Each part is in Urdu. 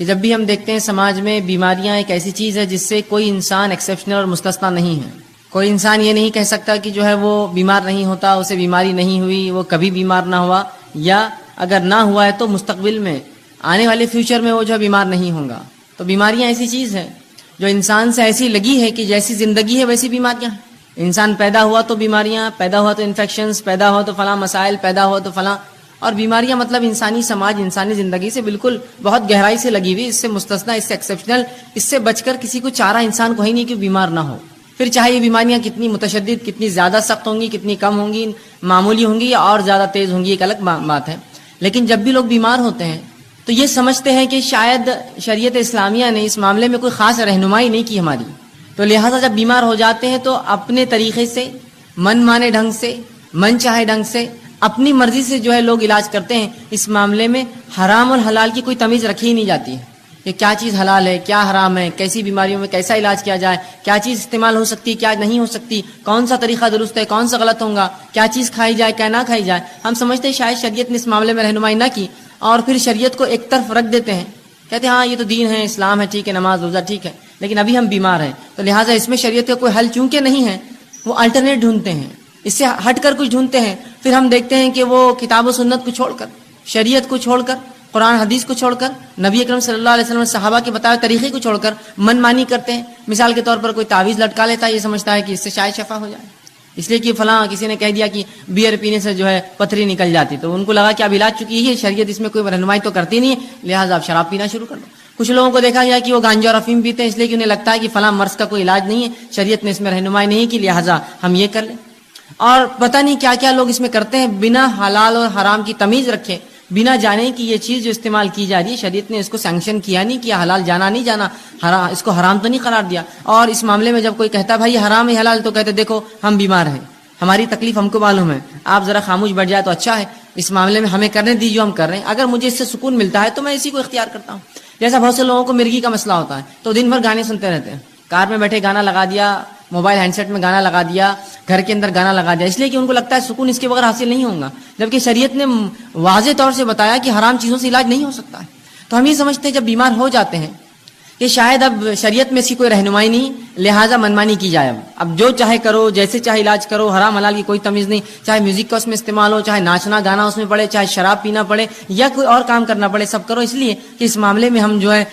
کہ جب بھی ہم دیکھتے ہیں سماج میں بیماریاں ایک ایسی چیز ہے جس سے کوئی انسان ایکسیپشنل اور مستثنا نہیں ہے. کوئی انسان یہ نہیں کہہ سکتا کہ جو ہے وہ بیمار نہیں ہوتا، اسے بیماری نہیں ہوئی، وہ کبھی بیمار نہ ہوا، یا اگر نہ ہوا ہے تو مستقبل میں آنے والے فیوچر میں وہ جو ہے بیمار نہیں ہوگا. تو بیماریاں ایسی چیز ہے جو انسان سے ایسی لگی ہے کہ جیسی زندگی ہے ویسی بیماریاں ہیں. انسان پیدا ہوا تو بیماریاں، پیدا ہوا تو انفیکشنز، پیدا ہوا تو فلاں مسائل، پیدا ہوا تو فلاں. اور بیماریاں مطلب انسانی سماج، انسانی زندگی سے بالکل بہت گہرائی سے لگی ہوئی، اس سے مستثنا، اس سے ایکسیپشنل، اس سے بچ کر کسی کو چارہ انسان کو ہی نہیں کہ بیمار نہ ہو. پھر چاہے یہ بیماریاں کتنی متشدد، کتنی زیادہ سخت ہوں گی، کتنی کم ہوں گی، معمولی ہوں گی یا اور زیادہ تیز ہوں گی، ایک الگ بات ہے. لیکن جب بھی لوگ بیمار ہوتے ہیں تو یہ سمجھتے ہیں کہ شاید شریعت اسلامیہ نے اس معاملے میں کوئی خاص رہنمائی نہیں کی ہماری، تو لہٰذا جب بیمار ہو جاتے ہیں تو اپنے طریقے سے، من مانے ڈھنگ سے، من چاہے ڈھنگ سے، اپنی مرضی سے جو ہے لوگ علاج کرتے ہیں. اس معاملے میں حرام اور حلال کی کوئی تمیز رکھی ہی نہیں جاتی ہے کہ کیا چیز حلال ہے، کیا حرام ہے، کیسی بیماریوں میں کیسا علاج کیا جائے، کیا چیز استعمال ہو سکتی، کیا نہیں ہو سکتی، کون سا طریقہ درست ہے، کون سا غلط ہوگا، کیا چیز کھائی جائے، کیا نہ کھائی جائے. ہم سمجھتے ہیں شاید شریعت نے اس معاملے میں رہنمائی نہ کی، اور پھر شریعت کو ایک طرف رکھ دیتے ہیں، کہتے ہیں ہاں یہ تو دین ہے، اسلام ہے، ٹھیک ہے، نماز روزہ ٹھیک ہے، لیکن ابھی ہم بیمار ہیں تو لہٰذا اس میں شریعت کا کوئی حل چونکہ نہیں ہے، وہ الٹرنیٹ ڈھونڈتے ہیں، اس سے ہٹ کر کچھ ڈھونڈتے ہیں. پھر ہم دیکھتے ہیں کہ وہ کتاب و سنت کو چھوڑ کر، شریعت کو چھوڑ کر، قرآن حدیث کو چھوڑ کر، نبی اکرم صلی اللہ علیہ وسلم صحابہ کے بتائے طریقے کو چھوڑ کر من مانی کرتے ہیں. مثال کے طور پر کوئی تعویذ لٹکا لیتا ہے، یہ سمجھتا ہے کہ اس سے شاید شفا ہو جائے، اس لیے کہ فلاں کسی نے کہہ دیا کہ بیئر پینے سے جو ہے پتھری نکل جاتی، تو ان کو لگا کہ اب علاج چکی ہے، شریعت اس میں کوئی رہنمائی تو کرتی نہیں ہے، لہٰذا آپ شراب پینا شروع کر دو. کچھ لوگوں کو دیکھا گیا کہ وہ گانجا اور افیم پیتے ہیں، اس لیے کہ انہیں لگتا ہے کہ فلاں مرض کا کوئی علاج نہیں ہے، شریعت نے اس میں رہنمائی نہیں کی، لہٰذا ہم یہ کر لیں. اور پتہ نہیں کیا کیا لوگ اس میں کرتے ہیں بنا حلال اور حرام کی تمیز رکھے، بنا جانے کہ یہ چیز جو استعمال کی جا رہی ہے شریعت نے اس کو سینکشن کیا نہیں کیا، حلال جانا نہیں جانا، اس کو حرام تو نہیں قرار دیا. اور اس معاملے میں جب کوئی کہتا ہے بھائی حرام ہے حلال، تو کہتے دیکھو ہم بیمار ہیں، ہماری تکلیف ہم کو معلوم ہے، آپ ذرا خاموش بیٹھ جائے تو اچھا ہے، اس معاملے میں ہمیں کرنے دیجیے جو ہم کر رہے ہیں، اگر مجھے اس سے سکون ملتا ہے تو میں اسی کو اختیار کرتا ہوں. جیسا بہت سے لوگوں کو مرغی کا مسئلہ ہوتا ہے تو دن بھر گانے سنتے رہتے ہیں، کار میں بیٹھے گانا لگا دیا، موبائل ہینڈ سیٹ میں گانا لگا دیا، گھر کے اندر گانا لگا دیا، اس لیے کہ ان کو لگتا ہے سکون اس کے بغیر حاصل نہیں ہوگا، جبکہ شریعت نے واضح طور سے بتایا کہ حرام چیزوں سے علاج نہیں ہو سکتا ہے. تو ہم یہ سمجھتے ہیں جب بیمار ہو جاتے ہیں کہ شاید اب شریعت میں اس کی کوئی رہنمائی نہیں، لہٰذا منمانی کی جائے، اب جو چاہے کرو، جیسے چاہے علاج کرو، حرام حلال کی کوئی تمیز نہیں، چاہے میوزک کا اس میں استعمال ہو، چاہے ناچنا گانا اس میں پڑے، چاہے شراب پینا پڑے یا کوئی اور کام کرنا پڑے، سب کرو، اس لیے کہ اس معاملے میں ہم جو ہے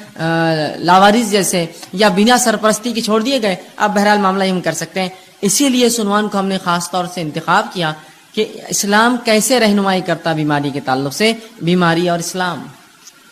لاوارث جیسے یا بنا سرپرستی کے چھوڑ دیے گئے، اب بہرحال معاملہ ہم کر سکتے ہیں. اسی لیے اس عنوان کو ہم نے خاص طور سے انتخاب کیا کہ اسلام کیسے رہنمائی کرتا بیماری کے تعلق سے، بیماری اور اسلام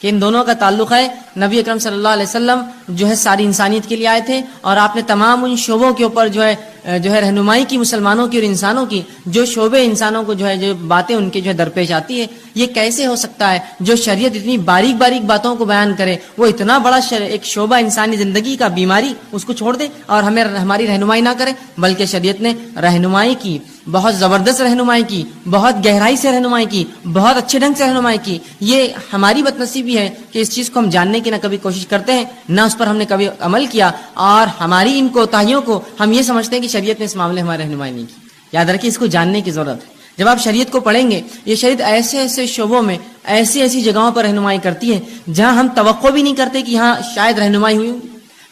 کہ ان دونوں کا تعلق ہے. نبی اکرم صلی اللہ علیہ وسلم جو ہے ساری انسانیت کے لیے آئے تھے، اور آپ نے تمام ان شعبوں کے اوپر جو ہے رہنمائی کی، مسلمانوں کی اور انسانوں کی، جو شعبے انسانوں کو جو ہے جو باتیں ان کے جو ہے درپیش آتی ہے. یہ کیسے ہو سکتا ہے جو شریعت اتنی باریک باریک باتوں کو بیان کرے، وہ اتنا بڑا ایک شعبہ انسانی زندگی کا بیماری اس کو چھوڑ دے اور ہمیں ہماری رہنمائی نہ کرے، بلکہ شریعت نے رہنمائی کی، بہت زبردست رہنمائی کی، بہت گہرائی سے رہنمائی کی، بہت اچھے ڈھنگ سے رہنمائی کی. یہ ہماری بدنصیبی ہے کہ اس چیز کو ہم جاننے کی نہ کبھی کوشش کرتے ہیں، نہ اس پر ہم نے کبھی عمل کیا، اور ہماری ان کوتاہیوں کو ہم یہ سمجھتے ہیں کہ شریعت نے اس معاملے ہماری رہنمائی نہیں کی. یاد رکھیے اس کو جاننے کی ضرورت ہے. جب آپ شریعت کو پڑھیں گے، یہ شریعت ایسے ایسے شعبوں میں، ایسی ایسی جگہوں پر رہنمائی کرتی ہے جہاں ہم توقع بھی نہیں کرتے کہ یہاں شاید رہنمائی ہوئی.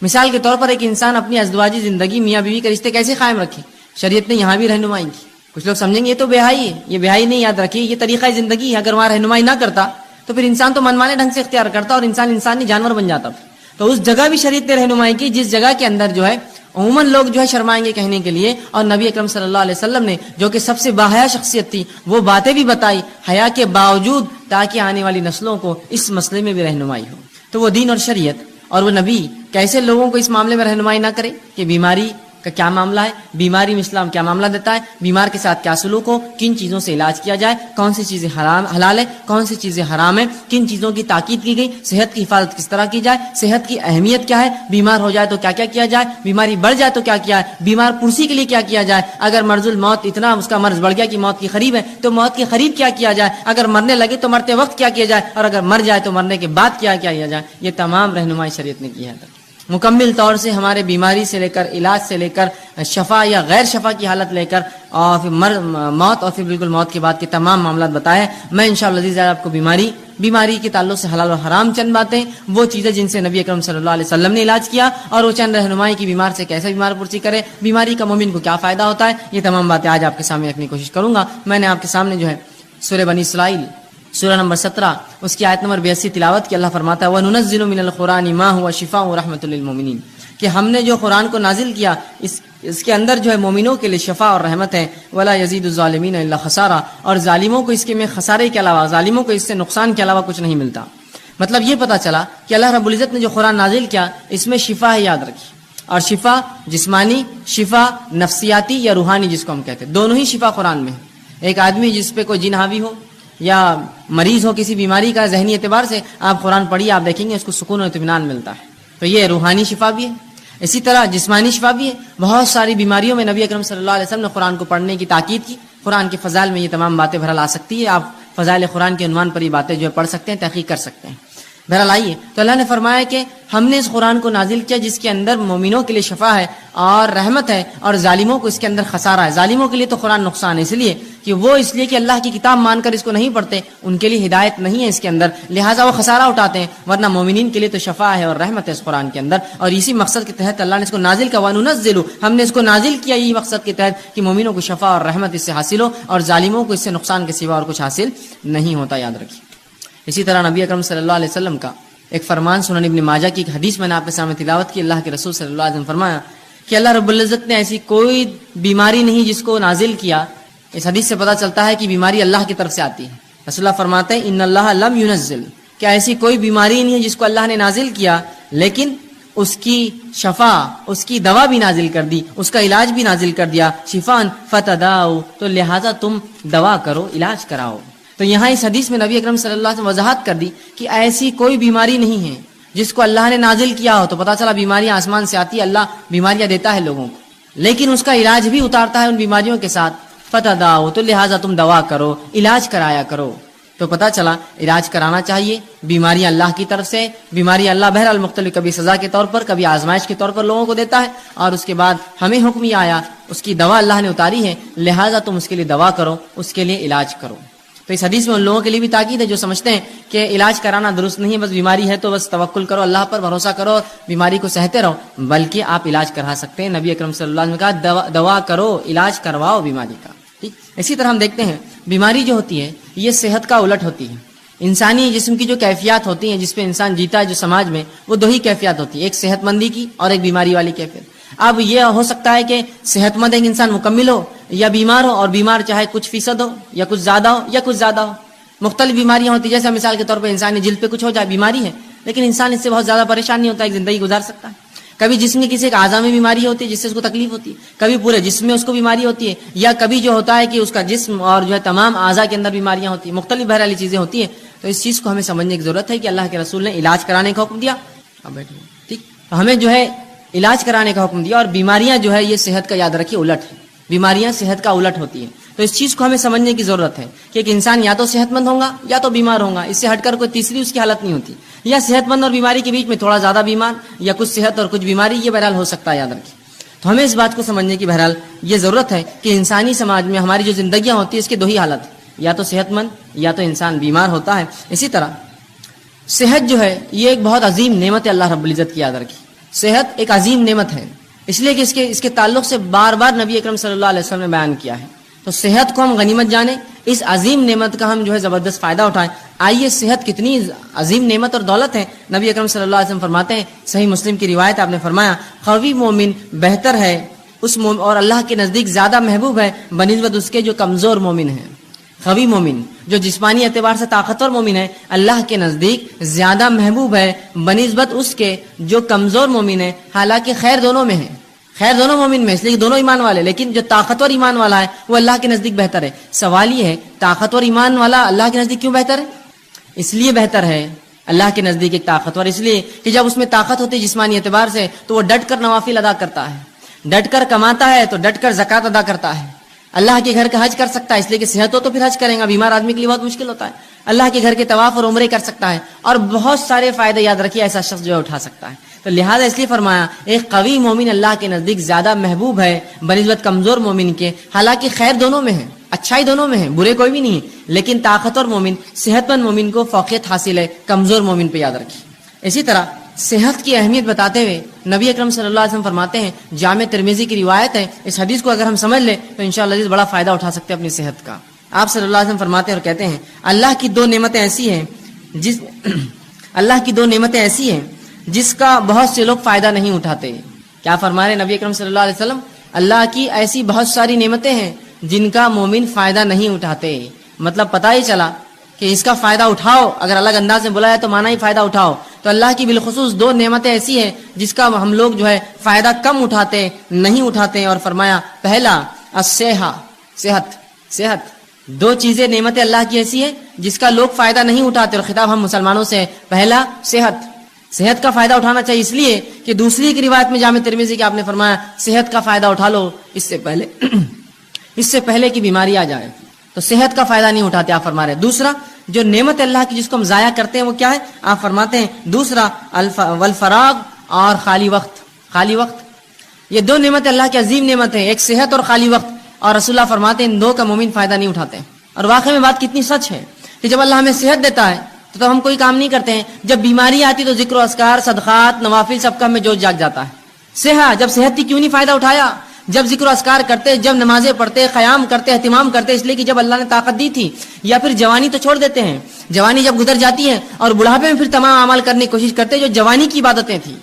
مثال کے طور پر ایک انسان اپنی ازدواجی زندگی، میاں بیوی کے رشتے کیسے قائم رکھے، شریعت نے یہاں بھی رہنمائی کی. کچھ لوگ سمجھیں گے یہ تو بےحائی ہے، یہ بےحائی نہیں، یاد رکھیے یہ طریقہ زندگی ہے. اگر وہاں رہنمائی نہ کرتا تو پھر انسان تو منمانے ڈھنگ سے اختیار کرتا اور انسان نہیں جانور بن جاتا. تو اس جگہ بھی شریعت نے رہنمائی کی جس جگہ کے اندر جو ہے عموماً لوگ جو ہے شرمائیں گے کہنے کے لیے، اور نبی اکرم صلی اللہ علیہ وسلم نے جو کہ سب سے باحیا شخصیت تھی، وہ باتیں بھی بتائی حیا کے باوجود، تاکہ آنے والی نسلوں کو اس مسئلے میں بھی رہنمائی ہو. تو وہ دین اور شریعت اور وہ نبی کیسے لوگوں کو اس معاملے میں رہنمائی نہ کرے کہ بیماری کا کیا معاملہ ہے، بیماری میں اسلام کیا معاملہ دیتا ہے، بیمار کے ساتھ کیا سلوک ہو، کن چیزوں سے علاج کیا جائے، کون سی چیزیں حلال ہے، کون سی چیزیں حرام ہے، کن چیزوں کی تاکید کی گئی، صحت کی حفاظت کس طرح کی جائے، صحت کی اہمیت کیا ہے، بیمار ہو جائے تو کیا کیا کیا جائے، بیماری بڑھ جائے تو کیا کیا ہے، بیمار پرسی کے لیے کیا کیا جائے، اگر مرض الموت اتنا اس کا مرض بڑھ گیا کہ موت کی قریب ہے تو موت کے قریب کیا کیا جائے، اگر مرنے لگے تو مرتے وقت کیا کیا جائے، اور اگر مر جائے تو مرنے کے بعد کیا کیا جائے. یہ تمام رہنمائی شریعت نے کی ہے. مکمل طور سے ہمارے بیماری سے لے کر علاج سے لے کر شفا یا غیر شفا کی حالت لے کر اور پھر موت اور پھر بالکل موت کے بعد کے تمام معاملات بتائے. میں انشاءاللہ عزیز آپ کو بیماری کے تعلق سے حلال و حرام چند باتیں، وہ چیزیں جن سے نبی اکرم صلی اللہ علیہ وسلم نے علاج کیا، اور وہ چند رہنمائی کی بیمار سے کیسے بیمار پرسی کرے، بیماری کا مومن کو کیا فائدہ ہوتا ہے، یہ تمام باتیں آج آپ کے سامنے رکھنے کی کوشش کروں گا. میں نے آپ کے سامنے جو ہے سورہ بنی اسرائیل سورہ نمبر 17 اس کی آیت نمبر 82 تلاوت کی. اللہ فرماتا ہے وَنُنَزِّلُ مِنَ الْقُرْآنِ مَا هُوَ شِفَاءٌ وَرَحْمَةٌ لِّلْمُؤْمِنِينَ، کہ ہم نے جو قرآن کو نازل کیا اس کے اندر جو ہے مومنوں کے لیے شفا اور رحمت ہے. وَلَا يَزِيدُ الظَّالِمِينَ إِلَّا خَسَارًا، اور ظالموں کو اس کے میں خسارے کے علاوہ، ظالموں کو اس سے نقصان کے علاوہ کچھ نہیں ملتا. مطلب یہ پتا چلا کہ اللہ رب العزت نے جو قرآن نازل کیا اس میں شفا ہے، یاد رکھیے. اور شفا جسمانی، شفا نفسیاتی یا روحانی جس کو ہم کہتے ہیں، دونوں ہی شفا قرآن میں ہے. ایک آدمی جس پہ کوئی جن حاوی ہو یا مریض ہو کسی بیماری کا، ذہنی اعتبار سے آپ قرآن پڑھیے، آپ دیکھیں گے اس کو سکون و اطمینان ملتا ہے. تو یہ روحانی شفا بھی ہے. اسی طرح جسمانی شفا بھی ہے. بہت ساری بیماریوں میں نبی اکرم صلی اللہ علیہ وسلم نے قرآن کو پڑھنے کی تاکید کی. قرآن کے فضائل میں یہ تمام باتیں بہرحال آ سکتی ہے. آپ فضائل قرآن کے عنوان پر یہ باتیں جو ہے پڑھ سکتے ہیں، تحقیق کر سکتے ہیں. بہرحال آئیے، تو اللہ نے فرمایا کہ ہم نے اس قرآن کو نازل کیا جس کے اندر مومنوں کے لیے شفا ہے اور رحمت ہے، اور ظالموں کو اس کے اندر خسارہ ہے. ظالموں کے لیے تو قرآن نقصان ہے، اس لیے کہ اللہ کی کتاب مان کر اس کو نہیں پڑھتے، ان کے لیے ہدایت نہیں ہے اس کے اندر، لہٰذا وہ خسارہ اٹھاتے ہیں. ورنہ مومنین کے لیے تو شفا ہے اور رحمت ہے اس قرآن کے اندر. اور اسی مقصد کے تحت اللہ نے اس کو نازل کیا. وَنُنَزِّلُ، ہم نے اس کو نازل کیا یہی مقصد کے تحت کہ مومنوں کو شفا اور رحمت اس سے حاصل ہو، اور ظالموں کو اس سے نقصان کے سوا اور کچھ حاصل نہیں ہوتا، یاد رکھیے. اسی طرح نبی اکرم صلی اللہ علیہ وسلم کا ایک فرمان سنن ابن ماجہ کی ایک حدیث میں نے آپ کے سامنے تلاوت کی. اللہ کے رسول صلی اللہ علیہ وسلم فرمایا کہ اللہ رب العزت نے ایسی کوئی بیماری نہیں جس کو نازل کیا. اس حدیث سے پتہ چلتا ہے کہ بیماری اللہ کی طرف سے آتی ہے. رسول اللہ فرماتے ہیں ان اللہ لم ينزل، کہ ایسی کوئی بیماری نہیں ہے جس کو اللہ نے نازل کیا لیکن اس کی شفا، اس کی دوا بھی نازل کر دی، اس کا علاج بھی نازل کر دیا. شفان فتداؤ، تو لہذا تم دوا کرو، علاج کراؤ. تو یہاں اس حدیث میں نبی اکرم صلی اللہ علیہ وسلم وضاحت کر دی کہ ایسی کوئی بیماری نہیں ہے جس کو اللہ نے نازل کیا ہو. تو پتہ چلا بیماریاں آسمان سے آتی ہے، اللہ بیماریاں دیتا ہے لوگوں کو، لیکن اس کا علاج بھی اتارتا ہے ان بیماریوں کے ساتھ. فتداؤ، تو لہٰذا تم دوا کرو، علاج کرایا کرو. تو پتہ چلا علاج کرانا چاہیے. بیماریاں اللہ کی طرف سے، بیماری اللہ بہرحال مختلف، کبھی سزا کے طور پر، کبھی آزمائش کے طور پر لوگوں کو دیتا ہے، اور اس کے بعد ہمیں حکم یہ آیا، اس کی دوا اللہ نے اتاری ہے، لہٰذا تم اس کے لیے دوا کرو، اس کے لیے علاج کرو. تو اس حدیث میں ان لوگوں کے لیے بھی تاکید ہے جو سمجھتے ہیں کہ علاج کرانا درست نہیں ہے، بس بیماری ہے تو بس توکل کرو، اللہ پر بھروسہ کرو، بیماری کو سہتے رہو. بلکہ آپ علاج کرا سکتے ہیں. نبی اکرم صلی اللہ علیہ وسلم نے کہا دوا کرو، علاج کرواؤ بیماری کا. ٹھیک. اسی طرح ہم دیکھتے ہیں بیماری جو ہوتی ہے یہ صحت کا الٹ ہوتی ہے. انسانی جسم کی جو کیفیات ہوتی ہیں جس پہ انسان جیتا ہے جو سماج میں، وہ دو ہی کیفیات ہوتی ہے، ایک صحت مندی کی اور ایک بیماری والی کیفیت. اب یہ ہو سکتا ہے کہ صحت مند ایک انسان مکمل ہو یا بیمار ہو، اور بیمار چاہے کچھ فیصد ہو یا کچھ زیادہ ہو یا کچھ زیادہ ہو. مختلف بیماریاں ہوتی ہیں، جیسے مثال کے طور پر انسانی جلد پہ کچھ ہو جائے، بیماری ہے، لیکن انسان اس سے بہت زیادہ پریشان نہیں ہوتا، ایک زندگی گزار سکتا ہے. کبھی جسم کی کسی ایک اعضاء میں بیماری ہوتی ہے جس سے اس کو تکلیف ہوتی ہے، کبھی پورے جسم میں اس کو بیماری ہوتی ہے، یا کبھی جو ہوتا ہے کہ اس کا جسم اور جو ہے تمام اعضاء کے اندر بیماریاں ہوتی ہیں، مختلف بہرحال چیزیں ہوتی ہیں. تو اس چیز کو ہمیں سمجھنے کی ضرورت ہے کہ اللہ کے رسول نے علاج کرانے کا حکم دیا. ٹھیک، ہمیں جو ہے علاج کرانے کا حکم دیا. اور بیماریاں جو ہے یہ صحت کا، یاد رکھیے، الٹ ہے. بیماریاں صحت کا الٹ ہوتی ہیں. تو اس چیز کو ہمیں سمجھنے کی ضرورت ہے کہ ایک انسان یا تو صحت مند ہوگا یا تو بیمار ہوگا، اس سے ہٹ کر کوئی تیسری اس کی حالت نہیں ہوتی. یا صحت مند اور بیماری کے بیچ میں تھوڑا زیادہ بیمار، یا کچھ صحت اور کچھ بیماری، یہ بہرحال ہو سکتا ہے، یاد رکھیے. تو ہمیں اس بات کو سمجھنے کی بہرحال یہ ضرورت ہے کہ انسانی سماج میں ہماری جو زندگیاں ہوتی ہیں اس کی دو ہی حالت، یا تو صحت مند یا تو انسان بیمار ہوتا ہے. اسی طرح صحت جو ہے یہ ایک بہت عظیم نعمت ہے اللہ رب العزت کی، یاد رکھیے. صحت ایک عظیم نعمت ہے، اس لیے کہ اس کے تعلق سے بار بار نبی اکرم صلی اللہ علیہ وسلم نے بیان کیا ہے. تو صحت کو ہم غنیمت جانیں، اس عظیم نعمت کا ہم جو ہے زبردست فائدہ اٹھائیں. آئیے، صحت کتنی عظیم نعمت اور دولت ہے. نبی اکرم صلی اللہ علیہ وسلم فرماتے ہیں، صحیح مسلم کی روایت، آپ نے فرمایا قوی مومن بہتر ہے اس مومن اور اللہ کے نزدیک زیادہ محبوب ہے بنسبت اس کے جو کمزور مومن ہے. قوی مومن جو جسمانی اعتبار سے طاقتور مومن ہے، اللہ کے نزدیک زیادہ محبوب ہے بنسبت اس کے جو کمزور مومن ہے. حالانکہ خیر دونوں میں ہے، خیر دونوں مومن میں، اس لیے دونوں ایمان والے، لیکن جو طاقتور ایمان والا ہے وہ اللہ کے نزدیک بہتر ہے. سوال یہ ہے طاقتور ایمان والا اللہ کے نزدیک کیوں بہتر ہے؟ اس لیے بہتر ہے اللہ کے نزدیک ایک طاقتور، اس لیے کہ جب اس میں طاقت ہوتی ہے جسمانی اعتبار سے تو وہ ڈٹ کر نوافل ادا کرتا ہے، ڈٹ کر کماتا ہے، تو ڈٹ کر زکوٰۃ ادا کرتا ہے، اللہ کے گھر کا حج کر سکتا ہے، اس لیے کہ صحت ہو تو پھر حج کرے گا، بیمار آدمی کے لیے بہت مشکل ہوتا ہے. اللہ کے گھر کے طواف اور عمرے کر سکتا ہے، اور بہت سارے فائدے یاد رکھیے ایسا شخص جو ہے اٹھا سکتا ہے. تو لہٰذا اس لیے فرمایا ایک قوی مومن اللہ کے نزدیک زیادہ محبوب ہے بنسبت کمزور مومن کے. حالانکہ خیر دونوں میں ہے، اچھائی دونوں میں ہے، برے کوئی بھی نہیں ہے، لیکن طاقتور مومن، صحت مند مومن کو فوقیت حاصل ہے کمزور مومن پہ، یاد رکھیے. اسی طرح صحت کی اہمیت بتاتے ہوئے نبی اکرم صلی اللہ علیہ وسلم فرماتے ہیں، جامع ترمذی کی روایت ہے، اس حدیث کو اگر ہم سمجھ لیں تو انشاءاللہ عزیز بڑا فائدہ اٹھا سکتے ہیں اپنی صحت کا. آپ صلی اللہ علیہ وسلم فرماتے ہیں اور کہتے ہیں اللہ کی دو نعمتیں ایسی ہیں جس کا بہت سے لوگ فائدہ نہیں اٹھاتے. کیا فرما رہے نبی اکرم صلی اللہ علیہ وسلم؟ اللہ کی ایسی بہت ساری نعمتیں ہیں جن کا مومن فائدہ نہیں اٹھاتے. مطلب پتہ ہی چلا کہ اس کا فائدہ اٹھاؤ، اگر الگ انداز میں بولا ہے تو مانا ہی فائدہ اٹھاؤ. تو اللہ کی بالخصوص دو نعمتیں ایسی ہیں جس کا ہم لوگ جو ہے فائدہ کم اٹھاتے، نہیں اٹھاتے. اور فرمایا پہلا صحت. دو چیزیں نعمتیں اللہ کی ایسی ہے جس کا لوگ فائدہ نہیں اٹھاتے، اور خطاب ہم مسلمانوں سے. پہلا صحت کا فائدہ اٹھانا چاہیے، اس لیے کہ دوسری کی روایت میں جامع ترمذی کے آپ نے فرمایا صحت کا فائدہ اٹھا لو اس سے پہلے کہ بیماری آ جائے. تو صحت کا فائدہ نہیں اٹھاتے آپ فرما رہے. دوسرا جو نعمت اللہ کی جس کو ہم ضائع کرتے ہیں وہ کیا ہے؟ آپ فرماتے ہیں دوسرا والفراغ اور خالی وقت. یہ دو نعمت اللہ کی عظیم نعمت ہے، ایک صحت اور خالی وقت. اور رسول اللہ فرماتے ہیں ان دو کا مومن فائدہ نہیں اٹھاتے. اور واقعی میں بات کتنی سچ ہے کہ جب اللہ ہمیں صحت دیتا ہے تو ہم کوئی کام نہیں کرتے ہیں، جب بیماری آتی تو ذکر و اذکار، صدقات، نوافل سب کا ہمیں جوش جاگ جاتا ہے. جب صحت تھی کیوں نہیں فائدہ اٹھایا؟ جب ذکر و اذکار کرتے، جب نمازیں پڑھتے، قیام کرتے، اہتمام کرتے، اس لیے کہ جب اللہ نے طاقت دی تھی. یا پھر جوانی تو چھوڑ دیتے ہیں، جوانی جب گزر جاتی ہے اور بڑھاپے میں پھر تمام اعمال کرنے کی کوشش کرتے جو جوانی کی عبادتیں تھیں.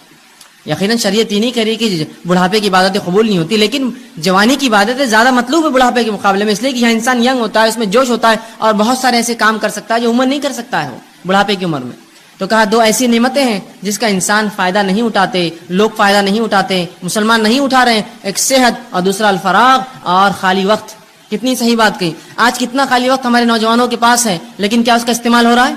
یقیناً شریعت یہ نہیں کہہ رہی کہ بڑھاپے کی عبادتیں قبول نہیں ہوتی، لیکن جوانی کی عبادتیں زیادہ مطلوب ہے بڑھاپے کے مقابلے میں، اس لیے کہ یہاں انسان ینگ ہوتا ہے، اس میں جوش ہوتا ہے اور بہت سارے ایسے کام کر سکتا ہے جو عمر نہیں کر سکتا ہے وہ بڑھاپے کی عمر میں. تو کہا دو ایسی نعمتیں ہیں جس کا انسان فائدہ نہیں اٹھاتے، لوگ فائدہ نہیں اٹھاتے، مسلمان نہیں اٹھا رہے ہیں. ایک صحت اور دوسرا الفراغ اور خالی وقت. کتنی صحیح بات کہی. آج کتنا خالی وقت ہمارے نوجوانوں کے پاس ہے، لیکن کیا اس کا استعمال ہو رہا ہے؟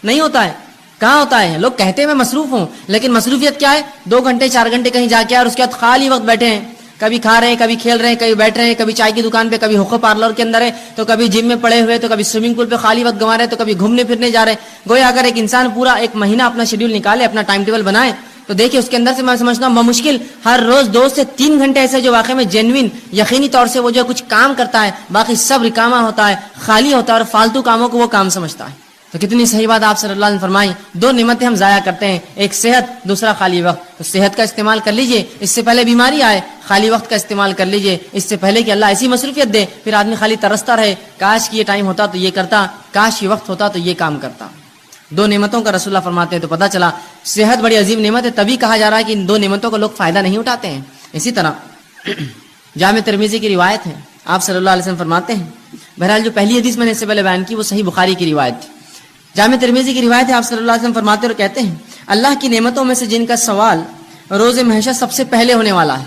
نہیں ہوتا ہے. کہاں ہوتا ہے؟ لوگ کہتے ہیں میں مصروف ہوں، لیکن مصروفیت کیا ہے؟ 2 گھنٹے 4 گھنٹے کہیں جا کے اور اس کے بعد خالی وقت بیٹھے ہیں، کبھی کھا رہے ہیں، کبھی کھیل رہے ہیں، کبھی بیٹھ رہے ہیں، کبھی چائے کی دکان پہ، کبھی حقوق پارلر کے اندر ہے، تو کبھی جم میں پڑے ہوئے، تو کبھی سوئمنگ پول پہ خالی وقت گنوا رہے ہیں، تو کبھی گھومنے پھرنے جا رہے ہیں. گویا اگر ایک انسان پورا 1 مہینہ اپنا شیڈیول نکالے، اپنا ٹائم ٹیبل بنائے، تو دیکھیں اس کے اندر سے میں سمجھتا ہوں بمشکل ہر روز 2 سے 3 گھنٹے ایسے جو واقعی میں جینوین یقینی طور سے وہ جو کچھ کام کرتا ہے، باقی سب رکامہ ہوتا ہے، خالی ہوتا ہے، اور فالتو کاموں کو وہ کام سمجھتا ہے. تو کتنی صحیح بات آپ صلی اللہ علیہ وسلم فرمائی. 2 نعمتیں ہم ضائع کرتے ہیں، ایک صحت، دوسرا خالی وقت. تو صحت کا استعمال کر لیجئے اس سے پہلے بیماری آئے، خالی وقت کا استعمال کر لیجئے اس سے پہلے کہ اللہ ایسی مصروفیت دے پھر آدمی خالی ترستا رہے، کاش کہ یہ ٹائم ہوتا تو یہ کرتا، کاش یہ وقت ہوتا تو یہ کام کرتا. 2 نعمتوں کا رسول اللہ فرماتے ہیں. تو پتہ چلا صحت بڑی عظیم نعمت ہے، تبھی کہا جا رہا ہے کہ ان 2 نعمتوں کو لوگ فائدہ نہیں اٹھاتے ہیں. اسی طرح جامع ترمذی کی روایت ہے، آپ صلی اللہ علیہ وسلم فرماتے ہیں، بہرحال جو پہلی حدیث میں نے اس سے پہلے بیان کی وہ صحیح بخاری کی روایت تھی. جامع ترمذی کی روایت ہے، آپ صلی اللہ علیہ وسلم فرماتے اور کہتے ہیں اللہ کی نعمتوں میں سے جن کا سوال روز محشر سب سے پہلے ہونے والا ہے.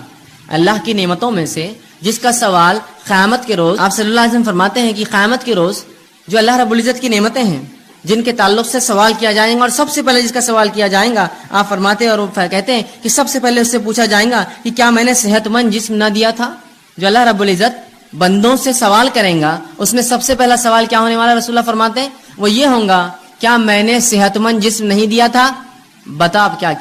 اللہ کی نعمتوں میں سے جس کا سوال قیامت کے روز، آپ صلی اللہ علیہ وسلم فرماتے ہیں کہ قیامت کے روز جو اللہ رب العزت کی نعمتیں ہیں جن کے تعلق سے سوال کیا جائے گا، اور سب سے پہلے جس کا سوال کیا جائے گا، آپ فرماتے ہیں اور کہتے ہیں کہ سب سے پہلے اس سے پوچھا جائے گا کہ کیا میں نے صحت مند جسم نہ دیا تھا. جو اللہ رب العزت بندوں سے سوال کریں گا اس میں سب سے پہلا سوال کیا ہونے والا رسول اللہ فرماتے ہیں وہ یہ ہوگا کیا میں نے صحت مند جسم نہیں دیا تھا؟ بتا اب کیا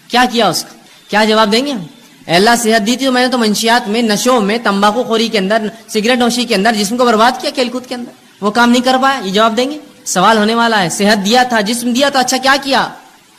کیا اس کا کیا جواب دیں گے ہم؟ اللہ صحت دی تھی تو میں نے تو منشیات میں، نشوں میں، تمباکو خوری کے اندر، سگریٹ نوشی کے اندر جسم کو برباد کیا، کھیل کود کے اندر وہ کام نہیں کر پایا. یہ جواب دیں گے. سوال ہونے والا ہے. صحت دیا تھا، جسم دیا تھا، اچھا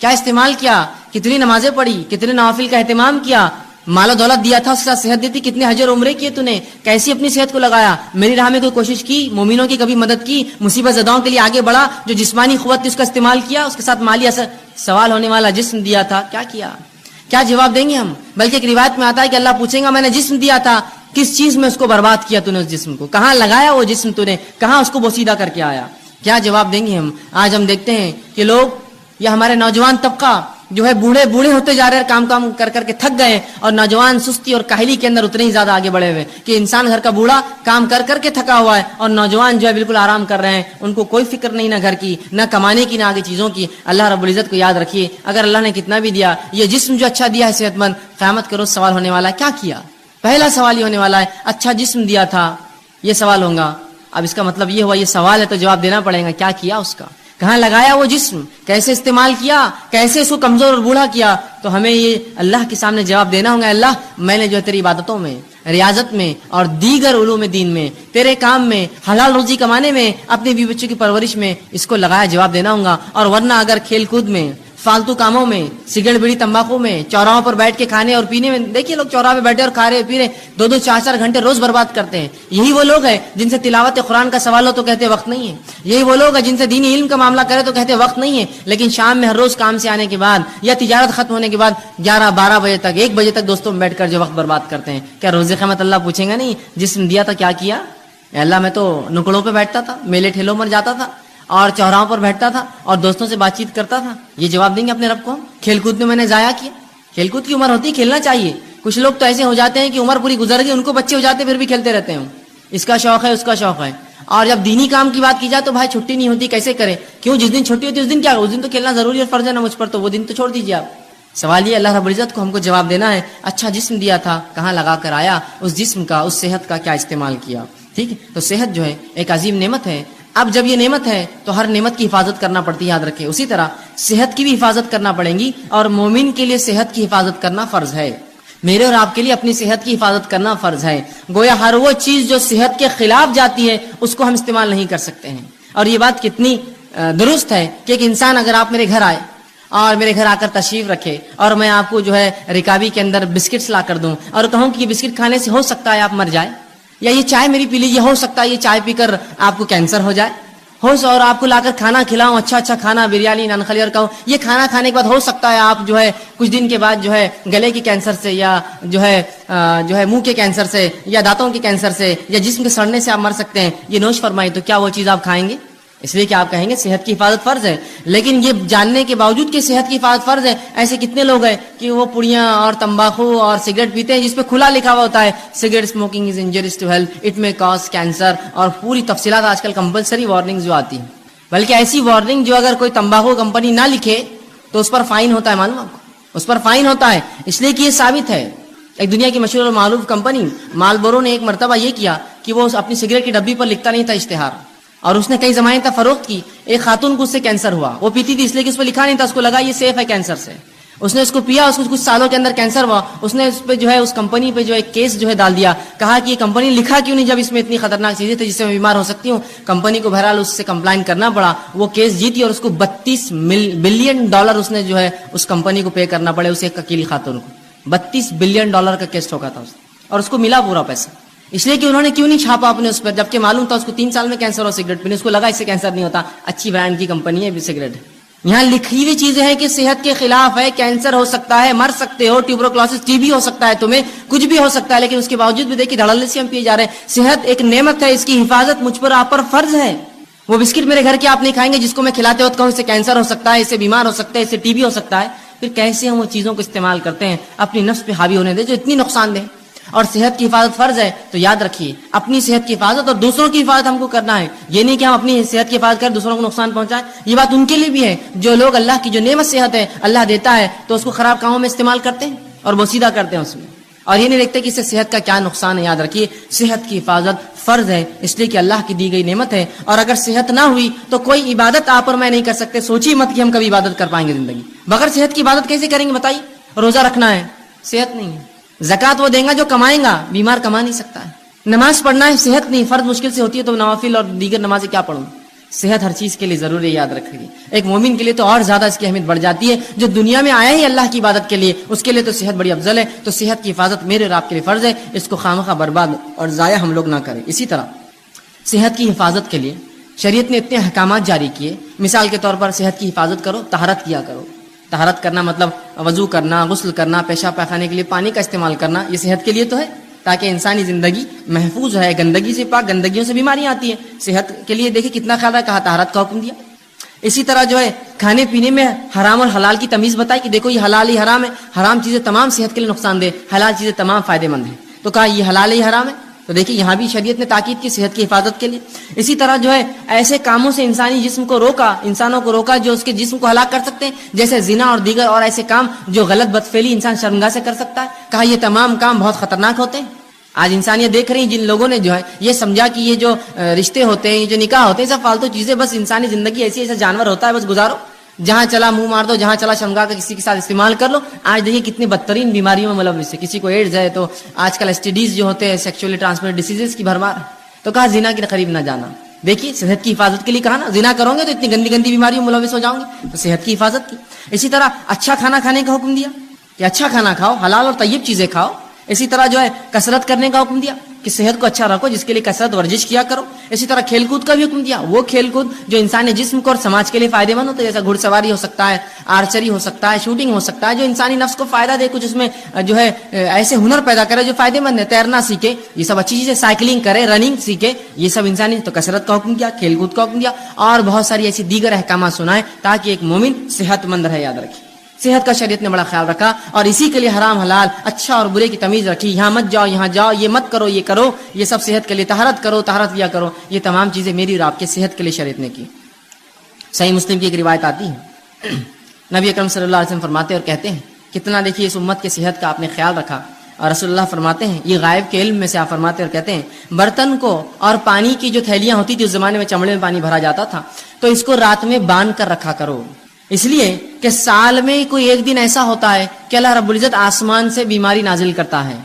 کیا استعمال کیا، کتنی نمازیں پڑھی، کتنے نوافل کا اہتمام کیا، مال و دولت دیا تھا اس کے ساتھ صحت دی تھی، کتنے حج اور عمرے کیے تو نے، کیسی اپنی صحت کو لگایا، میری راہ میں کوئی کوشش کی، مومنوں کی کبھی مدد کی، مصیبت زداؤں کے لیے آگے بڑھا، جو جسمانی قوت تھی اس کا استعمال کیا، اس کے ساتھ مالی اثر. سوال ہونے والا جسم دیا تھا، کیا جواب دیں گے ہم؟ بلکہ ایک روایت میں آتا ہے کہ اللہ پوچھیں گا میں نے جسم دیا تھا، کس چیز میں اس کو برباد کیا تو نے، اس جسم کو کہاں لگایا، وہ جسم تو نے کہاں اس کو بوسیدہ کر کے آیا. کیا جواب دیں گے ہم؟ آج ہم دیکھتے ہیں کہ لوگ یا ہمارے نوجوان طبقہ جو ہے بوڑھے ہوتے جا رہے ہیں، کام کر کے تھک گئے، اور نوجوان سستی اور کاہلی کے اندر اتنے ہی زیادہ آگے بڑھے ہوئے کہ انسان گھر کا بوڑھا کام کر کے تھکا ہوا ہے، اور نوجوان جو ہے بالکل آرام کر رہے ہیں، ان کو کوئی فکر نہیں، نہ گھر کی، نہ کمانے کی، نہ آگے چیزوں کی. اللہ رب العزت کو یاد رکھیے، اگر اللہ نے کتنا بھی دیا، یہ جسم جو اچھا دیا ہے صحت مند، قیامت کے روز سوال ہونے والا ہے کیا. پہلا سوال یہ ہونے والا ہے اچھا جسم دیا تھا، یہ سوال ہوگا. اب اس کا مطلب یہ ہوا یہ سوال ہے تو جواب دینا پڑے گا. کیا کیا اس کا, کہاں لگایا وہ جسم, کیسے استعمال کیا, کیسے اس کو کمزور اور بوڑھا کیا. تو ہمیں یہ اللہ کے سامنے جواب دینا ہوگا, اللہ میں نے جو ہے تیری عبادتوں میں, ریاضت میں اور دیگر علوم دین میں, تیرے کام میں, حلال روزی کمانے میں, اپنے بیوی بچوں کی پرورش میں اس کو لگایا, جواب دینا ہوگا. اور ورنہ اگر کھیل کود میں, فالتو کاموں میں, سگریٹ بیڑی تمباکو میں, چوراہوں پر بیٹھ کے کھانے اور پینے میں, دیکھیے لوگ چوراہے پہ بیٹھے اور کھا رہے پی رہے 2-2 4-4 گھنٹے روز برباد کرتے ہیں. یہی وہ لوگ ہیں جن سے تلاوت قرآن کا سوال ہو تو کہتے وقت نہیں ہے. یہی وہ لوگ ہیں جن سے دینی علم کا معاملہ کرے تو کہتے وقت نہیں ہے. لیکن شام میں ہر روز کام سے آنے کے بعد یا تجارت ختم ہونے کے بعد 11-12 بجے تک 1 بجے تک دوستوں میں بیٹھ کر جو وقت برباد کرتے ہیں, کیا روز قیامت اللہ پوچھیں گا نہیں جسم دیا تھا کیا کیا؟ اللہ میں تو نکڑوں پہ بیٹھتا تھا, میلے ٹھیلوں پر جاتا تھا اور چوراہوں پر بیٹھتا تھا اور دوستوں سے بات چیت کرتا تھا. یہ جواب دیں گے اپنے رب کو. کھیل کود میں نے ضائع کیا. کھیل کود کی عمر ہوتی ہے, کھیلنا چاہیے. کچھ لوگ تو ایسے ہو جاتے ہیں کہ عمر پوری گزر گئی, ان کو بچے ہو جاتے ہیں پھر بھی کھیلتے رہتے ہیں. اس کا شوق ہے, اس کا شوق ہے. اور جب دینی کام کی بات کی جائے تو بھائی چھٹی نہیں ہوتی, کیسے کرے؟ کیوں؟ جس دن چھٹی ہوتی ہے اس دن کیا, اس دن تو کھیلنا ضروری اور فرض ہے نا مجھ پر, تو وہ دن تو چھوڑ دیجیے آپ. سوال یہ اللہ رب العزت کو ہم کو جواب دینا ہے, اچھا جسم دیا تھا کہاں لگا کر آیا, اس جسم کا, اس صحت کا کیا استعمال کیا. ٹھیک ہے, تو صحت جو ہے ایک عظیم نعمت ہے. اب جب یہ نعمت ہے تو ہر نعمت کی حفاظت کرنا پڑتی ہے, یاد رکھیں. اسی طرح صحت کی بھی حفاظت کرنا پڑے گی, اور مومن کے لیے صحت کی حفاظت کرنا فرض ہے. میرے اور آپ کے لیے اپنی صحت کی حفاظت کرنا فرض ہے. گویا ہر وہ چیز جو صحت کے خلاف جاتی ہے اس کو ہم استعمال نہیں کر سکتے ہیں. اور یہ بات کتنی درست ہے کہ ایک انسان اگر آپ میرے گھر آئے اور میرے گھر آ کر تشریف رکھے اور میں آپ کو جو ہے رکابی کے اندر بسکٹس لا کر دوں اور کہوں کہ یہ بسکٹ کھانے سے ہو سکتا ہے آپ مر جائے, یا یہ چائے میری پی لیجیے, ہو سکتا ہے یہ چائے پی کر آپ کو کینسر ہو جائے, اور آپ کو لا کر کھانا کھلاؤں, اچھا کھانا, بریانی, نان خلی, اور کہوں یہ کھانا کھانے کے بعد ہو سکتا ہے آپ جو ہے کچھ دن کے بعد جو ہے گلے کے کینسر سے, یا جو ہے منہ کے کینسر سے, یا دانتوں کے کینسر سے, یا جسم کے سڑنے سے آپ مر سکتے ہیں, یہ نوش فرمائی, تو کیا وہ چیز آپ کھائیں گے؟ اس لیے کہ آپ کہیں گے صحت کی حفاظت فرض ہے. لیکن یہ جاننے کے باوجود کہ صحت کی حفاظت فرض ہے, ایسے کتنے لوگ ہیں کہ وہ پڑیاں اور تمباکو اور سگریٹ پیتے ہیں جس پہ کھلا لکھا ہوا ہوتا ہے cigarette smoking is injurious to health, it may cause cancer, اور پوری تفصیلات آج کل کمپلسری وارننگ جو آتی ہیں. بلکہ ایسی وارننگ جو اگر کوئی تمباکو کمپنی نہ لکھے تو اس پر فائن ہوتا ہے, معلوم آپ کو, اس پر فائن ہوتا ہے. اس لیے کہ یہ ثابت ہے. ایک دنیا کی مشہور اور معروف کمپنی مالبورو نے ایک مرتبہ یہ کیا کہ وہ اپنی سگریٹ کی ڈبی پر لکھتا نہیں تھا اشتہار, اور اس نے کئی زمانے تک فروخت کی. ایک خاتون کو اس سے کینسر ہوا, وہ پیتی تھی اس لیے کہ اس پہ لکھا نہیں تھا, اس کو لگا یہ سیف ہے کینسر سے. اس نے اس کو پیا, اس کو کچھ سالوں کے اندر کینسر ہوا. اس نے اس پہ جو ہے اس کمپنی پہ جو ہے کیس جو ہے ڈال دیا, کہا کہ یہ کمپنی لکھا کیوں نہیں جب اس میں اتنی خطرناک چیزیں تھیں جس سے میں بیمار ہو سکتی ہوں. کمپنی کو بہرحال اس سے کمپلائن کرنا پڑا, وہ کیس جیتی اور اس کو $32 بلین اس نے جو ہے اس کمپنی کو پے کرنا پڑے, اسے ایک اکیلی خاتون کو $32 بلین کا کیس ٹھوکا تھا اور اس کو ملا پورا پیسہ. اس لیے کہ انہوں نے کیوں نہیں چھاپا اپنے اس پر, جبکہ معلوم تھا اس کو 3 سال میں کینسر ہو سگریٹ پینے, اس کو لگا اس سے کینسر نہیں ہوتا, اچھی برانڈ کی کمپنی ہے سگریٹ. یہاں لکھی ہوئی چیزیں ہیں کہ صحت کے خلاف ہے, کینسر ہو سکتا ہے, مر سکتے ہو, ٹیوبرکلوسس ٹی بی ہو سکتا ہے, تمہیں کچھ بھی ہو سکتا ہے, لیکن اس کے باوجود بھی دیکھیے دھڑلے سے ہم پیے جا رہے ہیں. صحت ایک نعمت ہے, اس کی حفاظت مجھ پر آپ پر فرض ہے. وہ بسکٹ میرے گھر کے آپ نہیں کھائیں گے جس کو میں کھلاتے وقت کہوں اس سے کینسر ہو سکتا ہے, اس سے بیمار ہو سکتا ہے, اس سے ٹی بی ہو سکتا ہے. پھر کیسے ہم وہ چیزوں کو استعمال کرتے ہیں اپنی نفس پہ حاوی ہونے دے جو اتنی نقصان دہ. اور صحت کی حفاظت فرض ہے, تو یاد رکھیے اپنی صحت کی حفاظت اور دوسروں کی حفاظت ہم کو کرنا ہے. یہ نہیں کہ ہم اپنی صحت کی حفاظت کریں دوسروں کو نقصان پہنچائیں. یہ بات ان کے لیے بھی ہے جو لوگ اللہ کی جو نعمت صحت ہے اللہ دیتا ہے تو اس کو خراب کاموں میں استعمال کرتے ہیں اور بوسیدہ کرتے ہیں اس میں, اور یہ نہیں دیکھتے کہ اس سے صحت کا کیا نقصان ہے. یاد رکھیے صحت کی حفاظت فرض ہے, اس لیے کہ اللہ کی دی گئی نعمت ہے, اور اگر صحت نہ ہوئی تو کوئی عبادت آپ اور میں نہیں کر سکتے. سوچیے مت کہ ہم کبھی عبادت کر پائیں گے زندگی بغیر صحت کی. عبادت کیسے کریں گے بتائیے؟ روزہ رکھنا ہے, صحت نہیں ہے. زکات وہ دیں گا جو کمائیں گا, بیمار کما نہیں سکتا ہے. نماز پڑھنا ہے, صحت نہیں, فرض مشکل سے ہوتی ہے تو نوافل اور دیگر نمازیں کیا پڑھوں. صحت ہر چیز کے لیے ضروری ہے, یاد رکھیے. ایک مومن کے لیے تو اور زیادہ اس کی اہمیت بڑھ جاتی ہے, جو دنیا میں آیا ہی اللہ کی عبادت کے لیے, اس کے لیے تو صحت بڑی افضل ہے. تو صحت کی حفاظت میرے اور آپ کے لیے فرض ہے, اس کو خامخواہ برباد اور ضائع ہم لوگ نہ کریں. اسی طرح صحت کی حفاظت کے لیے شریعت نے اتنے احکامات جاری کیے. مثال کے طور پر صحت کی حفاظت کرو, طہارت کیا کرو. طہارت کرنا مطلب وضو کرنا, غسل کرنا, پیشاب پاخانے کے لیے پانی کا استعمال کرنا, یہ صحت کے لیے تو ہے تاکہ انسانی زندگی محفوظ ہے. گندگی سے پاک, گندگیوں سے بیماریاں آتی ہیں. صحت کے لیے دیکھیں کتنا خیال ہے, کہا طہارت کا حکم دیا. اسی طرح جو ہے کھانے پینے میں حرام اور حلال کی تمیز بتائی کہ دیکھو یہ حلال ہی حرام ہے. حرام چیزیں تمام صحت کے لیے نقصان دہ, حلال چیزیں تمام فائدے مند ہیں. تو کہا یہ حلال ہی حرام ہے. تو دیکھیں یہاں بھی شریعت نے تاکید کی صحت کی حفاظت کے لیے. اسی طرح جو ہے ایسے کاموں سے انسانی جسم کو روکا, انسانوں کو روکا جو اس کے جسم کو ہلاک کر سکتے ہیں, جیسے زنا اور دیگر اور ایسے کام جو غلط بدفعلی انسان شرمگاہ سے کر سکتا ہے. کہا یہ تمام کام بہت خطرناک ہوتے ہیں. آج انسانیت دیکھ رہی جن لوگوں نے جو ہے یہ سمجھا کہ یہ جو رشتے ہوتے ہیں، یہ جو نکاح ہوتے ہیں، سب فالتو چیزیں، بس انسانی زندگی ایسی ایسا جانور ہوتا ہے، بس گزارو، جہاں چلا منہ مار دو، جہاں چلا شرمگاہ کا کسی کے ساتھ استعمال کر لو. آج دیکھیے کتنی بدترین بیماریوں میں ملوث ہے. کسی کو ایڈز ہے تو آج کل STDs جو ہوتے ہیں سیکچولی ٹرانسمیٹڈ ڈیزیزز کی بھرمار ہے. تو کہا زنا کے قریب نہ جانا. دیکھیے صحت کی حفاظت کے لیے کہا نا، زنا کرو گے تو اتنی گندی گندی بیماریوں میں ملوث ہو جاؤں گے، تو صحت کی حفاظت کی. اسی طرح اچھا کھانا کھانے کا حکم دیا کہ اچھا کھانا کھاؤ، حلال اور طیب چیزیں کھاؤ. اسی طرح جو ہے کثرت کرنے کا حکم دیا کہ صحت کو اچھا رکھو، جس کے لیے کثرت ورزش کیا کرو. اسی طرح کھیل کود کا بھی حکم دیا، وہ کھیل کود جو انسانی جسم کو اور سماج کے لیے فائدے مند ہوتا ہے، جیسا گھڑ سواری ہو سکتا ہے، آرچری ہو سکتا ہے، شوٹنگ ہو سکتا ہے، جو انسانی نفس کو فائدہ دے، کچھ اس میں جو ہے ایسے ہنر پیدا کرے جو فائدے مند ہے. تیرنا سیکھے، یہ سب اچھی چیزیں، سائیکلنگ کرے، رننگ سیکھے، یہ سب انسانی. تو کثرت کا حکم دیا، کھیل کود کا حکم دیا، اور بہت ساری ایسی دیگر احکامات سنائے تاکہ ایک مومن صحت مند رہے. یاد رکھیے صحت کا شریعت نے بڑا خیال رکھا، اور اسی کے لیے حرام حلال، اچھا اور برے کی تمیز رکھی. یہاں مت جاؤ، یہاں جاؤ، یہ مت کرو، یہ کرو، یہ سب صحت کے لیے. طہارت کرو، طہارت لیا کرو، یہ تمام چیزیں میری اور آپ کے صحت کے لیے شریعت نے کی. صحیح مسلم کی ایک روایت آتی ہے، نبی اکرم صلی اللہ علیہ وسلم فرماتے اور کہتے ہیں، کتنا دیکھیے اس امت کے صحت کا آپ نے خیال رکھا. اور رسول اللہ فرماتے ہیں، یہ غائب کے علم میں سے آپ فرماتے اور کہتے ہیں، برتن کو اور پانی کی جو تھیلیاں ہوتی تھی اس زمانے میں چمڑے میں پانی بھرا جاتا تھا، تو اس کو رات میں باندھ کر رکھا کرو. اس لیے کہ سال میں کوئی ایک دن ایسا ہوتا ہے کہ اللہ رب العزت آسمان سے بیماری نازل کرتا ہے،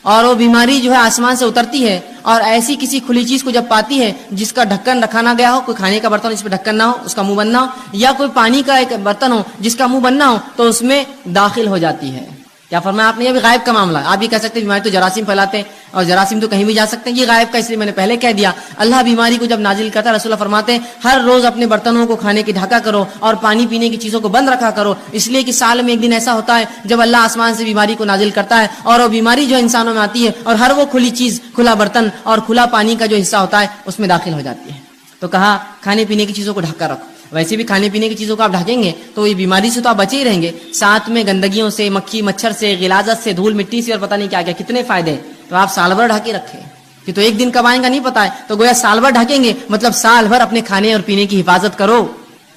اور وہ بیماری جو ہے آسمان سے اترتی ہے، اور ایسی کسی کھلی چیز کو جب پاتی ہے جس کا ڈھکن رکھا نہ گیا ہو، کوئی کھانے کا برتن جس پہ ڈھکن نہ ہو، اس کا منہ بند نہ ہو، یا کوئی پانی کا ایک برتن ہو جس کا منہ بند نہ ہو، تو اس میں داخل ہو جاتی ہے. کیا فرمایا آپ نے؟ یہ بھی غائب کا معاملہ ہے. آپ بھی کہہ سکتے ہیں بیماری تو جراثیم پھیلاتے ہیں، اور جراثیم تو کہیں بھی جا سکتے ہیں. یہ غائب کا اس لیے میں نے پہلے کہہ دیا. اللہ بیماری کو جب نازل کرتا ہے، رسول اللہ فرماتے ہیں ہر روز اپنے برتنوں کو کھانے کی ڈھکا کرو اور پانی پینے کی چیزوں کو بند رکھا کرو، اس لیے کہ سال میں ایک دن ایسا ہوتا ہے جب اللہ آسمان سے بیماری کو نازل کرتا ہے، اور وہ بیماری جو انسانوں میں آتی ہے، اور ہر وہ کھلی چیز، کھلا برتن اور کھلا پانی کا جو حصہ ہوتا ہے اس میں داخل ہو جاتی ہے. تو کہا کھانے پینے کی چیزوں کو ڈھکا رکھو. ویسے بھی کھانے پینے کی چیزوں کو آپ ڈھکیں گے تو یہ بیماری سے تو آپ بچے ہی رہیں گے، ساتھ میں گندگیوں سے، مکھی مچھر سے، غلاظت سے، دھول مٹی سے، اور پتہ نہیں کیا کیا کتنے فائدے. تو آپ سال بھر ڈھکے رکھیں کہ تو ایک دن کب آئیں گا نہیں پتا ہے، تو گویا سال بھر ڈھکیں گے، مطلب سال بھر اپنے کھانے اور پینے کی حفاظت کرو،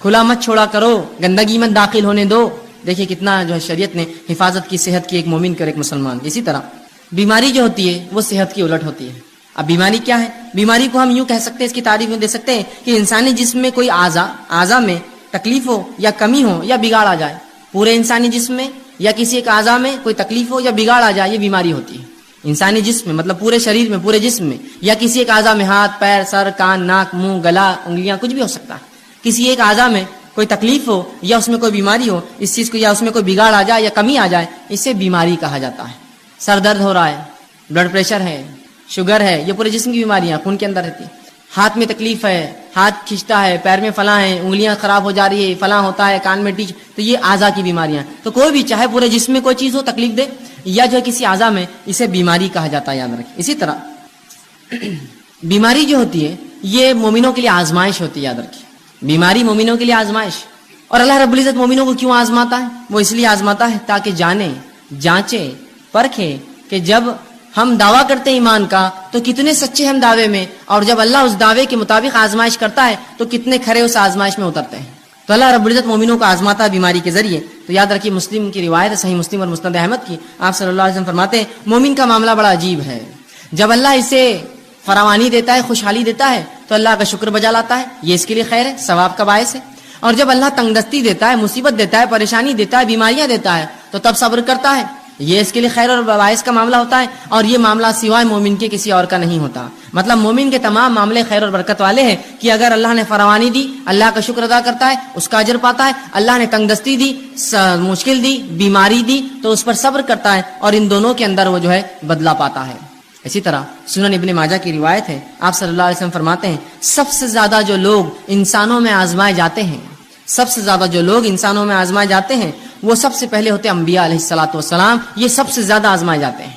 کھلا مت چھوڑا کرو، گندگی مت داخل ہونے دو. دیکھیے کتنا جو ہے شریعت نے حفاظت کی صحت کی ایک مومن کا، ایک مسلمان. اسی طرح بیماری جو ہوتی ہے وہ صحت کی الٹ ہوتی ہے. اب بیماری کیا ہے؟ بیماری کو ہم یوں کہہ سکتے ہیں، اس کی تعریف یوں دے سکتے ہیں کہ انسانی جسم میں کوئی اعضا میں تکلیف ہو یا کمی ہو یا بگاڑ آ جائے. پورے انسانی جسم میں یا کسی ایک اعضا میں کوئی تکلیف ہو یا بگاڑ آ جائے، یہ بیماری ہوتی ہے. انسانی جسم میں مطلب پورے شریر میں، پورے جسم میں، یا کسی ایک اعضا میں، ہاتھ، پیر، سر، کان، ناک، منہ، گلا، انگلیاں، کچھ بھی ہو سکتا ہے. کسی ایک اعضا میں کوئی تکلیف ہو یا اس میں کوئی بیماری ہو، اس چیز کو، یا اس میں کوئی بگاڑ آ جائے یا کمی آ جائے، اسے بیماری کہا جاتا ہے. سر درد ہو رہا ہے، بلڈ پریشر ہے، شوگر ہے، یہ پورے جسم کی بیماریاں خون کے اندر رہتی. ہاتھ میں تکلیف ہے، ہاتھ کھینچتا ہے، پیر میں فلاں ہے، انگلیاں خراب ہو جا رہی ہے، فلاں ہوتا ہے، کان میں ٹیچ، تو یہ اعضا کی بیماریاں. تو کوئی بھی چاہے پورے جسم میں کوئی چیز ہو تکلیف دے یا جو ہے کسی اعضا میں، اسے بیماری کہا جاتا ہے. یاد رکھیں. اسی طرح بیماری جو ہوتی ہے یہ مومنوں کے لیے آزمائش ہوتی ہے. یاد رکھیں بیماری مومنوں کے لیے آزمائش. اور اللہ رب العزت مومنوں کو کیوں آزماتا ہے؟ وہ اس لیے آزماتا ہے تاکہ جانے، جانچے، پرکھے کہ جب ہم دعویٰ کرتے ہیں ایمان کا تو کتنے سچے ہم دعوے میں، اور جب اللہ اس دعوے کے مطابق آزمائش کرتا ہے تو کتنے کھرے اس آزمائش میں اترتے ہیں. تو اللہ رب العزت مومنوں کو آزماتا ہے بیماری کے ذریعے. تو یاد رکھیے مسلم کی روایت ہے، صحیح مسلم اور مسند احمد کی، آپ صلی اللہ علیہ وسلم فرماتے ہیں مومن کا معاملہ بڑا عجیب ہے. جب اللہ اسے فراوانی دیتا ہے، خوشحالی دیتا ہے، تو اللہ کا شکر بجا لاتا ہے، یہ اس کے لیے خیر ہے، ثواب کا باعث ہے. اور جب اللہ تنگ دستی دیتا ہے، مصیبت دیتا ہے، پریشانی دیتا ہے، بیماریاں دیتا ہے، تو تب صبر کرتا ہے، یہ اس کے لیے خیر اور باعث کا معاملہ ہوتا ہے. اور یہ معاملہ سوائے مومن کے کسی اور کا نہیں ہوتا. مطلب مومن کے تمام معاملے خیر اور برکت والے ہیں کہ اگر اللہ نے فراوانی دی، اللہ کا شکر ادا کرتا ہے، اس کا اجر پاتا ہے. اللہ نے تنگ دستی دی، مشکل دی، بیماری دی، تو اس پر صبر کرتا ہے، اور ان دونوں کے اندر وہ جو ہے بدلہ پاتا ہے. اسی طرح سنن ابن ماجہ کی روایت ہے، آپ صلی اللہ علیہ وسلم فرماتے ہیں سب سے زیادہ جو لوگ انسانوں میں آزمائے جاتے ہیں، سب سے زیادہ جو لوگ انسانوں میں آزمائے جاتے ہیں، وہ سب سے پہلے ہوتے ہیں انبیاء علیہ الصلوۃ والسلام. یہ سب سے زیادہ آزمائے جاتے ہیں.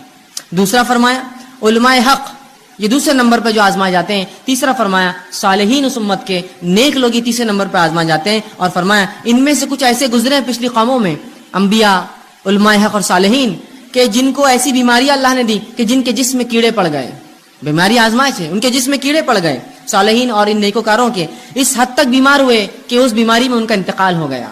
دوسرا فرمایا علماء حق، یہ دوسرے نمبر پہ جو آزمائے جاتے ہیں. تیسرا فرمایا صالحین اس امت کے، نیک لوگ یہ تیسرے نمبر پہ آزمائے جاتے ہیں. اور فرمایا ان میں سے کچھ ایسے گزرے ہیں پچھلی قوموں میں، انبیاء، علماء حق اور صالحین، کہ جن کو ایسی بیماریاں اللہ نے دی کہ جن کے جسم میں کیڑے پڑ گئے. بیماری آزمائش ہے، ان کے جسم میں کیڑے پڑ گئے. صالحین اور ان نیکوکاروں کے اس حد تک بیمار ہوئے کہ اس بیماری میں ان کا انتقال ہو گیا.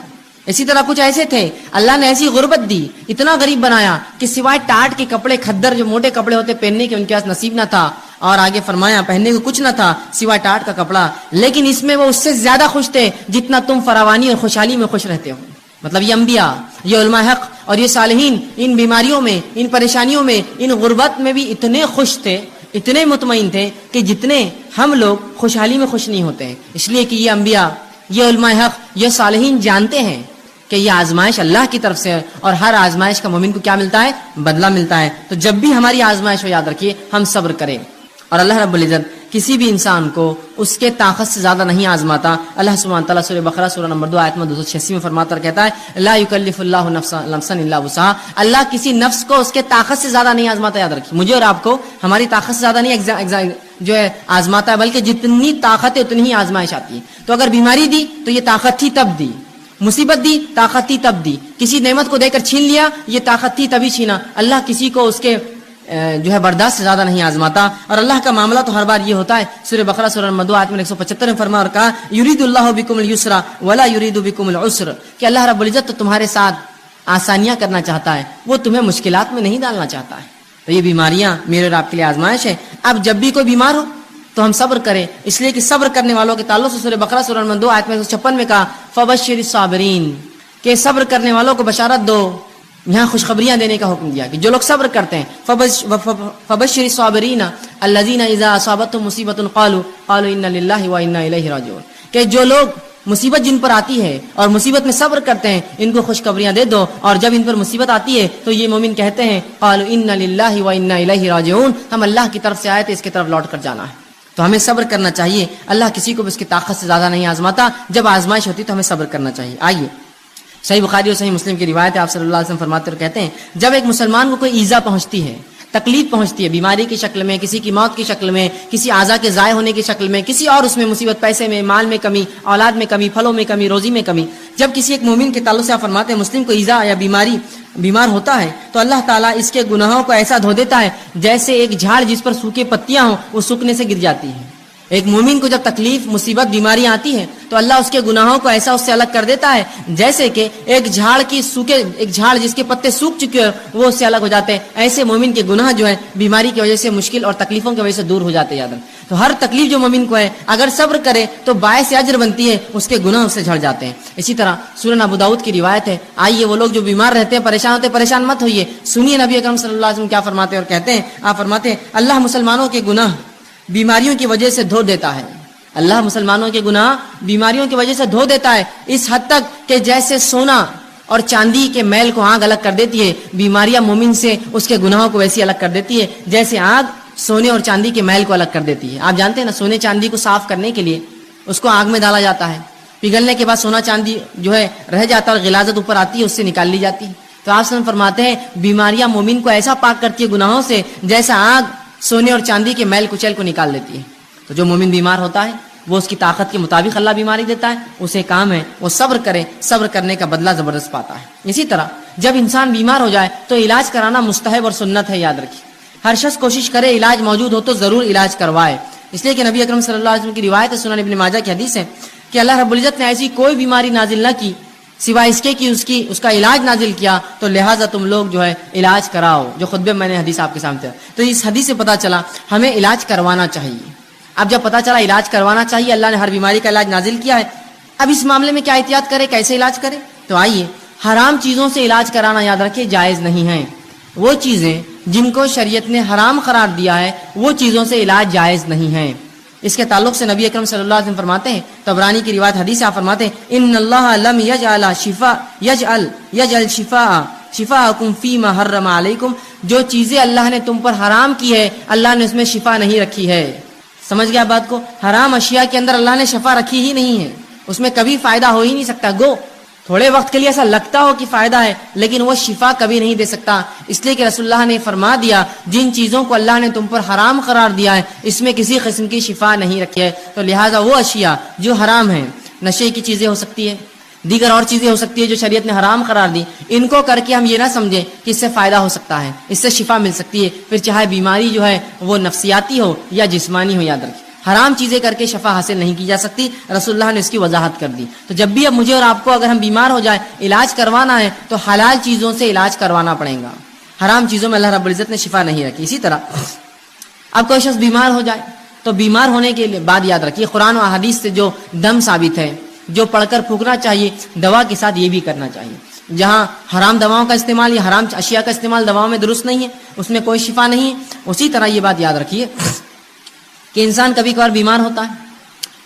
اسی طرح کچھ ایسے تھے اللہ نے ایسی غربت دی، اتنا غریب بنایا کہ سوائے ٹاٹ کے کپڑے، کھدر جو موٹے کپڑے ہوتے پہننے کے ان کے پاس نصیب نہ تھا، اور آگے فرمایا پہننے کو کچھ نہ تھا سوائے ٹاٹ کا کپڑا، لیکن اس میں وہ اس سے زیادہ خوش تھے جتنا تم فراوانی اور خوشحالی میں خوش رہتے ہو. مطلب یہ انبیاء، یہ علماء حق اور یہ صالحین ان بیماریوں میں، ان پریشانیوں میں، ان غربت میں بھی اتنے خوش تھے، اتنے مطمئن تھے کہ جتنے ہم لوگ خوشحالی میں خوش نہیں ہوتے ہیں. اس لیے کہ یہ انبیاء، یہ علماء حق، یہ صالحین جانتے ہیں کہ یہ آزمائش اللہ کی طرف سے ہے، اور ہر آزمائش کا مومن کو کیا ملتا ہے؟ بدلہ ملتا ہے. تو جب بھی ہماری آزمائش ہو یاد رکھیے ہم صبر کریں. اور اللہ رب العزت کسی بھی انسان کو اس کے طاقت سے زیادہ نہیں آزماتا. اللہ سبحانہ تعالیٰ سورہ بقرہ سورہ نمبر 2 آیت 286 میں فرماتا اور کہتا ہے لا یکلف اللہ نفسا الا وسعها. اللہ کسی نفس کو اس کے طاقت سے زیادہ نہیں آزماتا. یاد رکھیے مجھے اور آپ کو ہماری طاقت سے زیادہ نہیں جو ہے آزماتا ہے، بلکہ جتنی طاقت ہے اتنی ہی آزمائش آتی ہے. تو اگر بیماری دی تو یہ طاقت تھی تب دی، مصیبت دی طاقت تھی تب دی، کسی نعمت کو دے کر چھین لیا یہ طاقت تھی تبھی چھینا. اللہ کسی کو اس کے جو ہے برداشت سے زیادہ نہیں آزماتا. اور اللہ کا معاملہ تو ہر بار یہ ہوتا ہے. سورہ بقرہ سورہ نمبر 2 آیت 175 میں فرمایا اور کہا یرید اللہ بکم اليسر ولا یرید بکم العسر، کہ اللہ رب العزت تو تمہارے ساتھ آسانیاں کرنا چاہتا ہے، وہ تمہیں مشکلات میں نہیں ڈالنا چاہتا ہے. تو یہ بیماریاں میرے اور آپ کے لیے آزمائش ہے. اب جب بھی کوئی بیمار ہو تو ہم صبر کریں، اس لیے کہ صبر کرنے والوں کے تعلق سے سورہ بقرہ سورہ نمبر 2 آیت 156 میں کہا فبشر الصابرین، کہ صبر کرنے والوں کو بشارت دو. یہاں خوشخبریاں دینے کا حکم دیا کہ جو لوگ صبر کرتے ہیں فبشر الصابرین الذین اذا اصابتهم مصیبۃ قالوا انا للہ وانا الیہ راجعون، کہ جو لوگ مصیبت جن پر آتی ہے اور مصیبت میں صبر کرتے ہیں ان کو خوشخبریاں دے دو، اور جب ان پر مصیبت آتی ہے تو یہ مومن کہتے ہیں قالوا انا للہ وانا الیہ راجعون، ہم اللہ کی طرف سے آئے تھے اس کی طرف لوٹ کر جانا ہے. تو ہمیں صبر کرنا چاہیے. اللہ کسی کو بھی اس کی طاقت سے زیادہ نہیں آزماتا. جب آزمائش ہوتی تو ہمیں صبر کرنا چاہیے. آئیے صحیح بخاری اور صحیح مسلم کی روایت ہے، آپ صلی اللہ علیہ وسلم فرماتے اور کہتے ہیں جب ایک مسلمان کو کوئی ایذا پہنچتی ہے، تکلیف پہنچتی ہے، بیماری کی شکل میں، کسی کی موت کی شکل میں، کسی اعضاء کے ضائع ہونے کی شکل میں، کسی اور اس میں مصیبت، پیسے میں، مال میں کمی، اولاد میں کمی، پھلوں میں کمی، روزی میں کمی، جب کسی ایک مومن کے تعلق سے آپ فرماتے ہیں مسلم کو ایذا یا بیمار ہوتا ہے تو اللہ تعالیٰ اس کے گناہوں کو ایسا دھو دیتا ہے جیسے ایک جھاڑ جس پر سوکھے پتیاں ہوں وہ سوکھنے سے گر جاتی ہیں. ایک مومن کو جب تکلیف، مصیبت، بیماری آتی ہے تو اللہ اس کے گناہوں کو ایسا اس سے الگ کر دیتا ہے جیسے کہ ایک جھاڑ جس کے پتے سوکھ چکے ہیں وہ اس سے الگ ہو جاتے ہیں. ایسے مومن کے گناہ جو ہے بیماری کی وجہ سے، مشکل اور تکلیفوں کی وجہ سے دور ہو جاتے ہیں. یاد رکھیں تو ہر تکلیف جو مومن کو ہے اگر صبر کرے تو باعث اجر بنتی ہے، اس کے گناہ اس سے جھڑ جاتے ہیں. اسی طرح سنن ابو داؤد کی روایت ہے. آئیے وہ لوگ جو بیمار رہتے ہیں، پریشان ہوتے ہیں، پریشان مت ہوئیے. سنیے نبی اکرم صلی اللہ علیہ وسلم کیا فرماتے ہیں اور کہتے ہیں. آپ فرماتے ہیں اللہ مسلمانوں کے گناہ بیماریوں کی وجہ سے دھو دیتا ہے. اللہ مسلمانوں کے گناہ بیماریوں کی وجہ سے دھو دیتا ہے، اس حد تک کہ جیسے سونا اور چاندی کے میل کو آگ الگ کر دیتی ہے، بیماریاں مومن سے اس کے گناہوں کو ویسی الگ کر دیتی ہے جیسے آگ سونے اور چاندی کے میل کو الگ کر دیتی ہے. آپ جانتے ہیں نا سونے چاندی کو صاف کرنے کے لیے اس کو آگ میں ڈالا جاتا ہے، پگھلنے کے بعد سونا چاندی جو ہے رہ جاتا ہے اور غلاظت اوپر آتی ہے، اس سے نکال لی جاتی ہے. تو آپ سے فرماتے ہیں بیماریاں مومن کو ایسا پاک کرتی ہے گناہوں سے جیسا آگ سونے اور چاندی کے میل کچیل کو نکال دیتی ہے. تو جو مومن بیمار ہوتا ہے وہ اس کی طاقت کے مطابق اللہ بیماری دیتا ہے، اسے کام ہے وہ صبر کرے، صبر کرنے کا بدلہ زبردست پاتا ہے. اسی طرح جب انسان بیمار ہو جائے تو علاج کرانا مستحب اور سنت ہے. یاد رکھیے ہر شخص کوشش کرے علاج موجود ہو تو ضرور علاج کروائے. اس لیے کہ نبی اکرم صلی اللہ علیہ وسلم کی روایت ہے، سنن ابن ماجہ کی حدیث ہے کہ اللہ رب العزت نے ایسی کوئی بیماری نازل نہ کی سوائے اس کے کہ اس کا علاج نازل کیا، تو لہٰذا تم لوگ جو ہے علاج کراؤ. جو خطبے میں نے حدیث آپ کے سامنے، تو اس حدیث سے پتہ چلا ہمیں علاج کروانا چاہیے. اب جب پتہ چلا علاج کروانا چاہیے، اللہ نے ہر بیماری کا علاج نازل کیا ہے، اب اس معاملے میں کیا احتیاط کرے، کیسے علاج کرے؟ تو آئیے حرام چیزوں سے علاج کرانا یاد رکھے جائز نہیں ہے. وہ چیزیں جن کو شریعت نے حرام قرار دیا ہے وہ چیزوں سے علاج جائز نہیں ہے. اس کے تعلق سے نبی اکرم صلی اللہ علیہ وسلم فرماتے ہیں، طبرانی کی روایت حدیث آپ فرماتے ہیں ان اللہ لم یجعل شفاءکم فیما حرم علیکم، جو چیزیں اللہ نے تم پر حرام کی ہے اللہ نے اس میں شفا نہیں رکھی ہے. سمجھ گیا بات کو؟ حرام اشیاء کے اندر اللہ نے شفا رکھی ہی نہیں ہے، اس میں کبھی فائدہ ہو ہی نہیں سکتا. گو تھوڑے وقت کے لیے ایسا لگتا ہو کہ فائدہ ہے لیکن وہ شفا کبھی نہیں دے سکتا. اس لیے کہ رسول اللہ نے فرما دیا جن چیزوں کو اللہ نے تم پر حرام قرار دیا ہے اس میں کسی قسم کی شفا نہیں رکھی ہے. تو لہٰذا وہ اشیاء جو حرام ہیں، نشے کی چیزیں ہو سکتی ہے، دیگر اور چیزیں ہو سکتی ہے جو شریعت نے حرام قرار دی، ان کو کر کے ہم یہ نہ سمجھیں کہ اس سے فائدہ ہو سکتا ہے، اس سے شفا مل سکتی ہے، پھر چاہے بیماری جو ہے وہ نفسیاتی ہو یا جسمانی ہو. یاد رکھیں حرام چیزیں کر کے شفا حاصل نہیں کی جا سکتی. رسول اللہ نے اس کی وضاحت کر دی. تو جب بھی اب مجھے اور آپ کو اگر ہم بیمار ہو جائے علاج کروانا ہے تو حلال چیزوں سے علاج کروانا پڑے گا. حرام چیزوں میں اللہ رب العزت نے شفا نہیں رکھی. اسی طرح اب کوئی شخص بیمار ہو جائے تو بیمار ہونے کے لیے بات یاد رکھیے، قرآن و احادیث سے جو دم ثابت ہے، جو پڑھ کر پھونکنا چاہیے، دوا کے ساتھ یہ بھی کرنا چاہیے. جہاں حرام دواؤں کا استعمال یا حرام اشیاء کا استعمال دواؤں میں درست نہیں ہے، اس میں کوئی شفا نہیں ہے. اسی طرح یہ بات یاد رکھیے کہ انسان کبھی کبھار بیمار ہوتا ہے،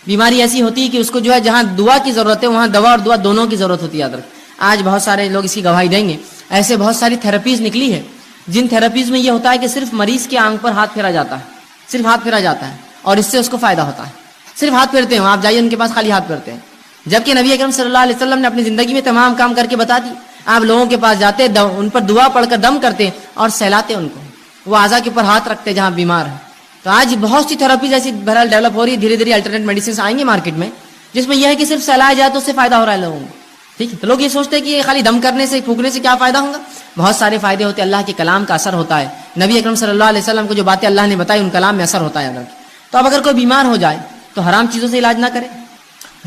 بیماری ایسی ہوتی ہے کہ اس کو جو ہے جہاں دعا کی ضرورت ہے وہاں دوا اور دعا دونوں کی ضرورت ہوتی ہے. یاد رکھیں، آج بہت سارے لوگ اس کی گواہی دیں گے، ایسے بہت ساری تھراپیز نکلی ہے جن تھراپیز میں یہ ہوتا ہے کہ صرف مریض کے آنکھ پر ہاتھ پھیرا جاتا ہے، صرف ہاتھ پھیرا جاتا ہے اور اس سے اس کو فائدہ ہوتا ہے. صرف ہاتھ پھیرتے ہیں، آپ جائیے ان کے پاس خالی ہاتھ پھیرتے ہیں. جبکہ نبی اکرم صلی اللہ علیہ وسلم نے اپنی زندگی میں تمام کام کر کے بتا دی. آپ لوگوں کے پاس جاتے، ان پر دعا پڑھ کر دم کرتے اور سہلاتے ان کو، وہ اعضاء کے اوپر ہاتھ رکھتے جہاں بیمار ہے. تو آج بہت سی تھراپیز ایسی بہرحال ڈیولپ ہو رہی ہے، دھیرے دھیرے الٹرنیٹ میڈیسنس آئیں گے مارکیٹ میں جس میں یہ ہے کہ صرف سہلایا جائے تو اس سے فائدہ ہو رہا ہے لوگوں کو. ٹھیک ہے، تو لوگ یہ سوچتے ہیں کہ یہ خالی دم کرنے سے پھونکنے سے کیا فائدہ ہوگا. بہت سارے فائدے ہوتے ہیں، اللہ کے کلام کا اثر ہوتا ہے. نبی اکرم صلی اللہ علیہ وسلم کو جو باتیں اللہ نے بتائی ان کلام میں اثر ہوتا ہے. تو اب اگر کوئی بیمار ہو جائے تو حرام چیزوں سے علاج نہ کرے.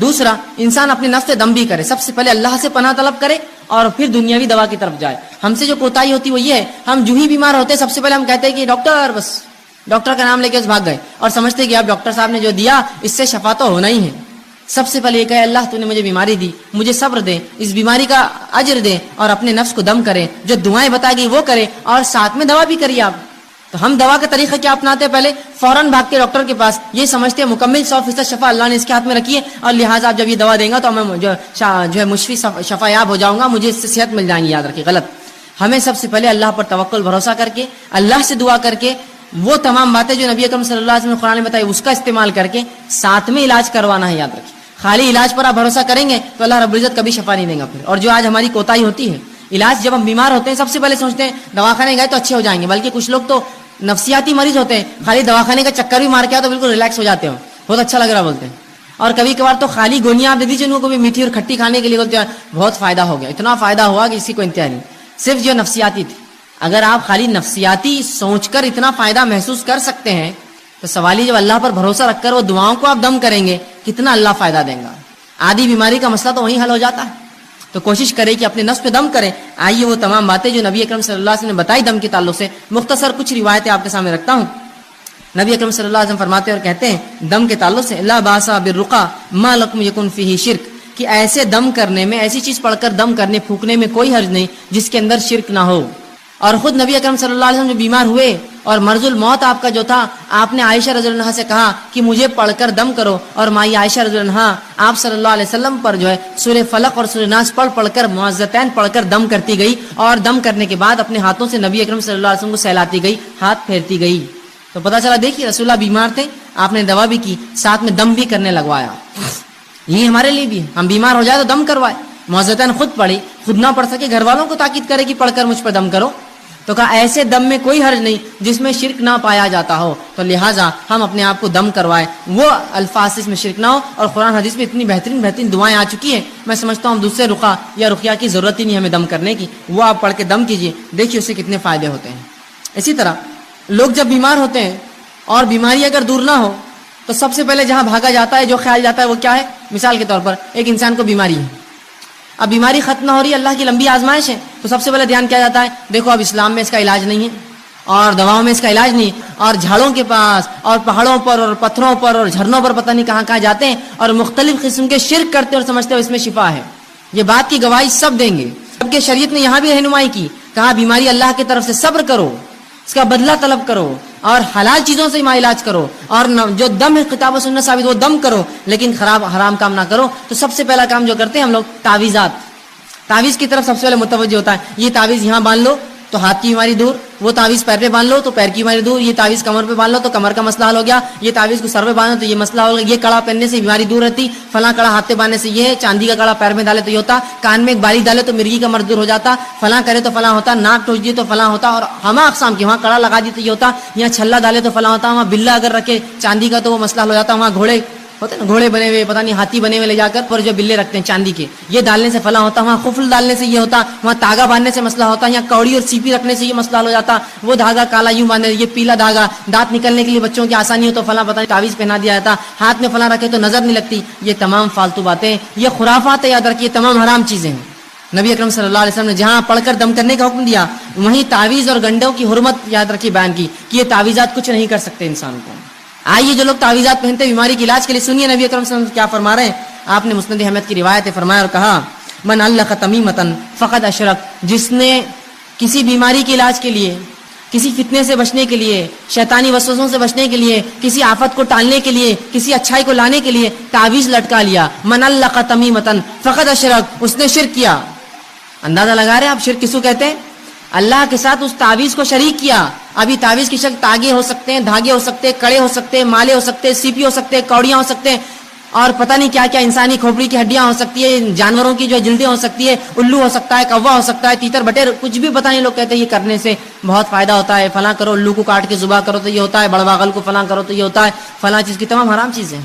دوسرا، انسان اپنے نفس سے دم بھی کرے. سب سے پہلے اللہ سے پناہ طلب کرے اور پھر دنیاوی دوا کی طرف جائے. ہم سے جو کوتاہی ہوتی ہے وہ یہ ہے، ہم جو ہی بیمار ہوتے ہیں سب سے پہلے ہم کہتے ہیں کہ ڈاکٹر، بس ڈاکٹر کا نام لے کے بھاگ گئے اور سمجھتے کہ اب ڈاکٹر صاحب نے جو دیا اس سے شفا تو ہونا ہی ہے. سب سے پہلے یہ کہے اللہ تو نے مجھے بیماری دی، مجھے صبر دے، اس بیماری کا اجر دے، اور اپنے نفس کو دم کرے، جو دعائیں بتائے گی وہ کرے اور ساتھ میں دوا بھی کریے آپ. تو ہم دوا کا طریقہ کیا اپناتے ہیں؟ پہلے فوراً بھاگ کے ڈاکٹر کے پاس، یہ سمجھتے ہیں مکمل 100% شفا اللہ نے اس کے ہاتھ میں رکھی ہے اور لہٰذا آپ جب یہ دوا دیں گا تو میں جو ہے مشفی شفا یاب ہو جاؤں گا، مجھے اس سے صحت مل جائیں گی. یاد رکھیے، غلط. ہمیں سب سے پہلے اللہ پر توکل بھروسہ کر کے، اللہ سے دعا کر کے، وہ تمام باتیں جو نبی اکرم صلی اللہ علیہ وسلم نے قرآن میں بتائی اس کا استعمال کر کے ساتھ میں علاج کروانا ہے. یاد رکھیے، خالی علاج پر آپ بھروسہ کریں گے تو اللہ رب العزت کبھی شفا نہیں دے گا. پھر اور جو آج ہماری کوتاہی ہوتی ہے، علاج جب ہم بیمار ہوتے ہیں سب سے پہلے سوچتے ہیں دواخانے گئے تو اچھے ہو جائیں گے، بلکہ کچھ لوگ تو نفسیاتی مریض ہوتے ہیں، خالی دواخانے کا چکر بھی مار کے آیا تو بالکل ریلیکس ہو جاتے ہیں، بہت اچھا لگ رہا بولتے ہیں. اور کبھی کبھار تو خالی گولیاں آپ دے دیجیے ان کو بھی میٹھی اور کھٹی کھانے کے لیے بولتے ہیں بہت فائدہ ہو گیا، اتنا فائدہ ہوا کہ اسی کو انتہا نہیں. صرف جو نفسیاتی تھی. اگر آپ خالی نفسیاتی سوچ کر اتنا فائدہ محسوس کر سکتے ہیں تو سوال ہی جب اللہ پر بھروسہ رکھ کر وہ دعاؤں کو آپ دم کریں گے کتنا اللہ فائدہ دیں گا. آدھی بیماری کا مسئلہ تو وہیں حل ہو جاتا ہے. تو کوشش کرے کہ اپنے نفس پہ دم کریں. آئیے وہ تمام باتیں جو نبی اکرم صلی اللہ علیہ وسلم نے بتائی دم کے تعلق سے مختصر کچھ روایتیں آپ کے سامنے رکھتا ہوں. نبی اکرم صلی اللہ علیہ وسلم فرماتے اور کہتے ہیں دم کے تعلق سے لا باسا بالرقا ما لکم یکن فیہ شرک، کہ ایسے دم کرنے میں، ایسی چیز پڑھ کر دم کرنے پھونکنے میں کوئی حرج نہیں جس کے اندر شرک نہ ہو. اور خود نبی اکرم صلی اللہ علیہ وسلم جو بیمار ہوئے اور مرض الموت آپ کا جو تھا، آپ نے عائشہ رضی اللہ عنہا سے کہا کہ مجھے پڑھ کر دم کرو، اور مائی عائشہ رضی اللہ عنہا آپ صلی اللہ علیہ وسلم پر جو ہے سورہ فلق اور سورہ ناس پڑھ کر معوذتین پڑھ کر دم کرتی گئی، اور دم کرنے کے بعد اپنے ہاتھوں سے نبی اکرم صلی اللہ علیہ وسلم کو سہلاتی گئی، ہاتھ پھیرتی گئی. تو پتہ چلا دیکھیے رسول اللہ بیمار تھے، آپ نے دوا بھی کی، ساتھ میں دم بھی کرنے لگوایا. یہی ہمارے لیے بھی ہے، ہم بیمار ہو جائے تو دم کروائے. معوذتین خود پڑھی، خود نہ پڑھ سکے گھر والوں کو تاکید کرے کہ پڑھ کر مجھ پر دم کرو. تو کہا ایسے دم میں کوئی حرج نہیں جس میں شرک نہ پایا جاتا ہو، تو لہٰذا ہم اپنے آپ کو دم کروائیں، وہ الفاظ اس میں شرک نہ ہو. اور قرآن حدیث میں اتنی بہترین دعائیں آ چکی ہیں، میں سمجھتا ہوں دوسرے رقیہ یا رقیہ کی ضرورت ہی نہیں ہمیں دم کرنے کی. وہ آپ پڑھ کے دم کیجیے، دیکھیے اس سے کتنے فائدے ہوتے ہیں. اسی طرح لوگ جب بیمار ہوتے ہیں اور بیماری اگر دور نہ ہو تو سب سے پہلے جہاں بھاگا جاتا ہے، جو خیال جاتا ہے وہ کیا ہے؟ مثال کے طور پر ایک انسان کو بیماری ہے، اب بیماری ختم نہ ہو رہی ہے، اللہ کی لمبی آزمائش ہے، تو سب سے پہلے دھیان کیا جاتا ہے؟ دیکھو اب اسلام میں اس کا علاج نہیں ہے اور دواؤں میں اس کا علاج نہیں، اور جھاڑوں کے پاس اور پہاڑوں پر اور پتھروں پر اور جھرنوں پر پتہ نہیں کہاں کہاں جاتے ہیں اور مختلف قسم کے شرک کرتے اور سمجھتے ہو اس میں شفا ہے. یہ بات کی گواہی سب دیں گے، جبکہ شریعت نے یہاں بھی رہنمائی کی، کہا بیماری اللہ کی طرف سے صبر کرو، اس کا بدلہ طلب کرو اور حلال چیزوں سے علاج کرو، اور جو دم ہے کتاب و سنت ثابت وہ دم کرو، لیکن حرام کام نہ کرو. تو سب سے پہلا کام جو کرتے ہیں ہم لوگ تعویذات، تعویذ کی طرف سب سے پہلے متوجہ ہوتا ہے. یہ تعویذ یہاں باندھ لو تو ہاتھ کی بیماری دور، وہ تعویذ پیر پہ باندھ لو تو پیر کی بیماری دور، یہ تعویذ کمر پہ باندھ لو تو کمر کا مسئلہ حل ہو گیا، یہ تعویذ کو سر پہ باندھو تو یہ مسئلہ ہو گیا، یہ کڑا پہننے سے بیماری دور رہتی، فلاں کڑا ہاتھ پہ باندھنے سے یہ ہے، چاندی کا کڑا پیر میں ڈالے تو یہ ہوتا، کان میں ایک بالی ڈالے تو مرغی کا مرض دور ہو جاتا، فلاں کرے تو فلاں ہوتا، ناک ٹوچ دیے تو فلاں ہوتا، اور ہما اقسام کے، وہاں کڑا لگا دی تو یہ ہوتا، یہاں چھلا ڈالے تو فلاں ہوتا، وہاں بلا اگر رکھے چاندی کا تو وہ مسئلہ حل ہو جاتا، وہاں گھوڑے ہوتے ہیں نا گھوڑے بنے ہوئے، پتہ نہیں ہاتھی بنے ہوئے لے جا کر پر جو بلے رکھتے ہیں چاندی کے، یہ ڈالنے سے فلاں ہوتا، وہاں خفل ڈالنے سے یہ ہوتا، وہاں تاگا باندھنے سے مسئلہ ہوتا، یہاں کوڑی اور سیپی رکھنے سے یہ مسئلہ ہو جاتا، وہ دھاگا کالا یوں باندھنے، یہ پیلا دھاگا، دانت نکلنے کے لیے بچوں کی آسانی ہو تو فلاں پتہ نہیں تعویذ پہنا دیا جاتا، ہاتھ میں فلاں رکھے تو نظر نہیں لگتی. یہ تمام فالتو باتیں، یہ خرافات ہے، یاد رکھیے تمام حرام چیزیں ہیں. نبی اکرم صلی اللہ علیہ وسلم نے جہاں پڑھ کر دم کرنے کا حکم دیا وہیں تعویذ اور گنڈوں کی حرمت یاد رکھی بیان کی کہ یہ تعویذات کچھ نہیں کر سکتے انسان کو. آئیے جو لوگ تعویذات پہنتے بیماری کے علاج کے لیے، سنیے نبی اکرم صلی اللہ علیہ وسلم کیا فرما رہے ہیں. آپ نے مسند احمد کی روایت فرمایا اور کہا من علق تمیمۃ فقد اشرک، جس نے کسی بیماری کے علاج کے لیے، کسی فتنے سے بچنے کے لیے، شیطانی وسوسوں سے بچنے کے لیے، کسی آفت کو ٹالنے کے لیے، کسی اچھائی کو لانے کے لیے تعویذ لٹکا لیا، من علق تمیمۃ فقد اشرک، اس نے شرک کیا. اندازہ لگا رہے آپ شرک کس کو کہتے ہیں؟ اللہ کے ساتھ اس تعویذ کو شریک کیا. ابھی تعویذ کی شکل تاگے ہو سکتے ہیں، دھاگے ہو سکتے ہیں، کڑے ہو سکتے ہیں، مالے ہو سکتے ہیں، سیپی ہو سکتے ہیں، کوڑیاں ہو سکتے ہیں، اور پتہ نہیں کیا کیا، انسانی کھوپڑی کی ہڈیاں ہو سکتی ہے، جانوروں کی جو جلدیں ہو سکتی ہے، الو ہو سکتا ہے، کوا ہو سکتا ہے، تیتر بٹیر، کچھ بھی پتہ نہیں. لوگ کہتے ہیں یہ کرنے سے بہت فائدہ ہوتا ہے، فلاں کرو، الو کو کاٹ کے ذبح کرو تو یہ ہوتا ہے، بڑواغل کو فلاں کرو تو یہ ہوتا ہے، فلاں چیز کی تمام حرام چیزیں.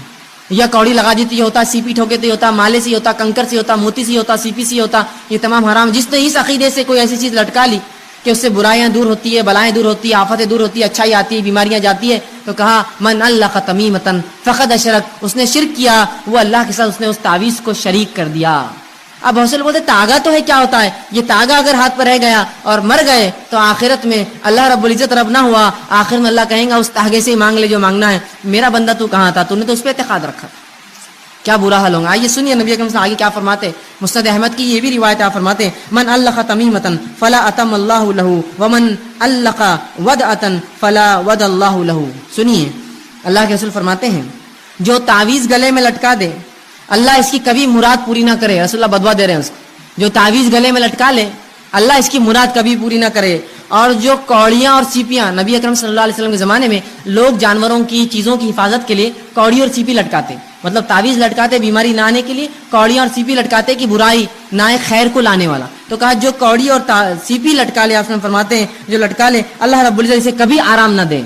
یا کوڑی لگا دی تو یہ ہوتا، سیپی ٹھوکے تو یہ ہوتا، مالے سے ہوتا، کنکر سے ہوتا، موتی سے ہوتا، سیپی سے ہوتا، یہ تمام حرام. جس نے اس عقیدے سے کوئی ایسی چیز لٹکا لی کہ اس سے برائیاں دور ہوتی ہے، بلائیں دور ہوتی ہے، آفتیں دور ہوتی ہے، اچھائی آتی ہے، بیماریاں جاتی ہے، تو کہا من علق تمیمۃ فقد اشرک، اس نے شرک کیا، وہ اللہ کے ساتھ اس نے اس تعویذ کو شریک کر دیا. اب حوصل بولتے تاگا تو ہے، کیا ہوتا ہے یہ تاگا؟ اگر ہاتھ پر رہ گیا اور مر گئے تو آخرت میں اللہ رب العزت رب نہ ہوا، آخر میں اللہ کہیں گا اس تاگے سے ہی مانگ لے جو مانگنا ہے، میرا بندہ تو کہاں تھا، تو نے تو اس پہ اعتقاد رکھا، کیا برا حال ہوگا. آئیے سنیے نبی اکرم صلی اللہ علیہ وسلم آگے کیا فرماتے. مسند احمد کی یہ بھی روایت آپ فرماتے من علق تمیمۃ فلا اتم اللہ له ومن علق ودعۃ فلا ود اللہ له. سنیے اللہ کے رسول فرماتے ہیں جو تعویذ گلے میں لٹکا دے اللہ اس کی کبھی مراد پوری نہ کرے. رسول اللہ بدوا دے رہے ہیں اس کو، جو تعویذ گلے میں لٹکا لے اللہ اس کی مراد کبھی پوری نہ کرے. اور جو کوڑیاں اور سیپیاں، نبی اکرم صلی اللہ علیہ وسلم کے زمانے میں لوگ جانوروں کی چیزوں کی حفاظت کے لیے کوڑی اور سیپی لٹکاتے، مطلب تعویذ لٹکاتے بیماری نہ آنے کے لیے، کوڑیاں اور سیپی لٹکاتے کہ برائی نہ آئے، خیر کو لانے والا. تو کہا جو کوڑی اور سیپی لٹکا لے، آپ فرماتے ہیں جو لٹکا لے اللہ رب العزت اسے کبھی آرام نہ دے.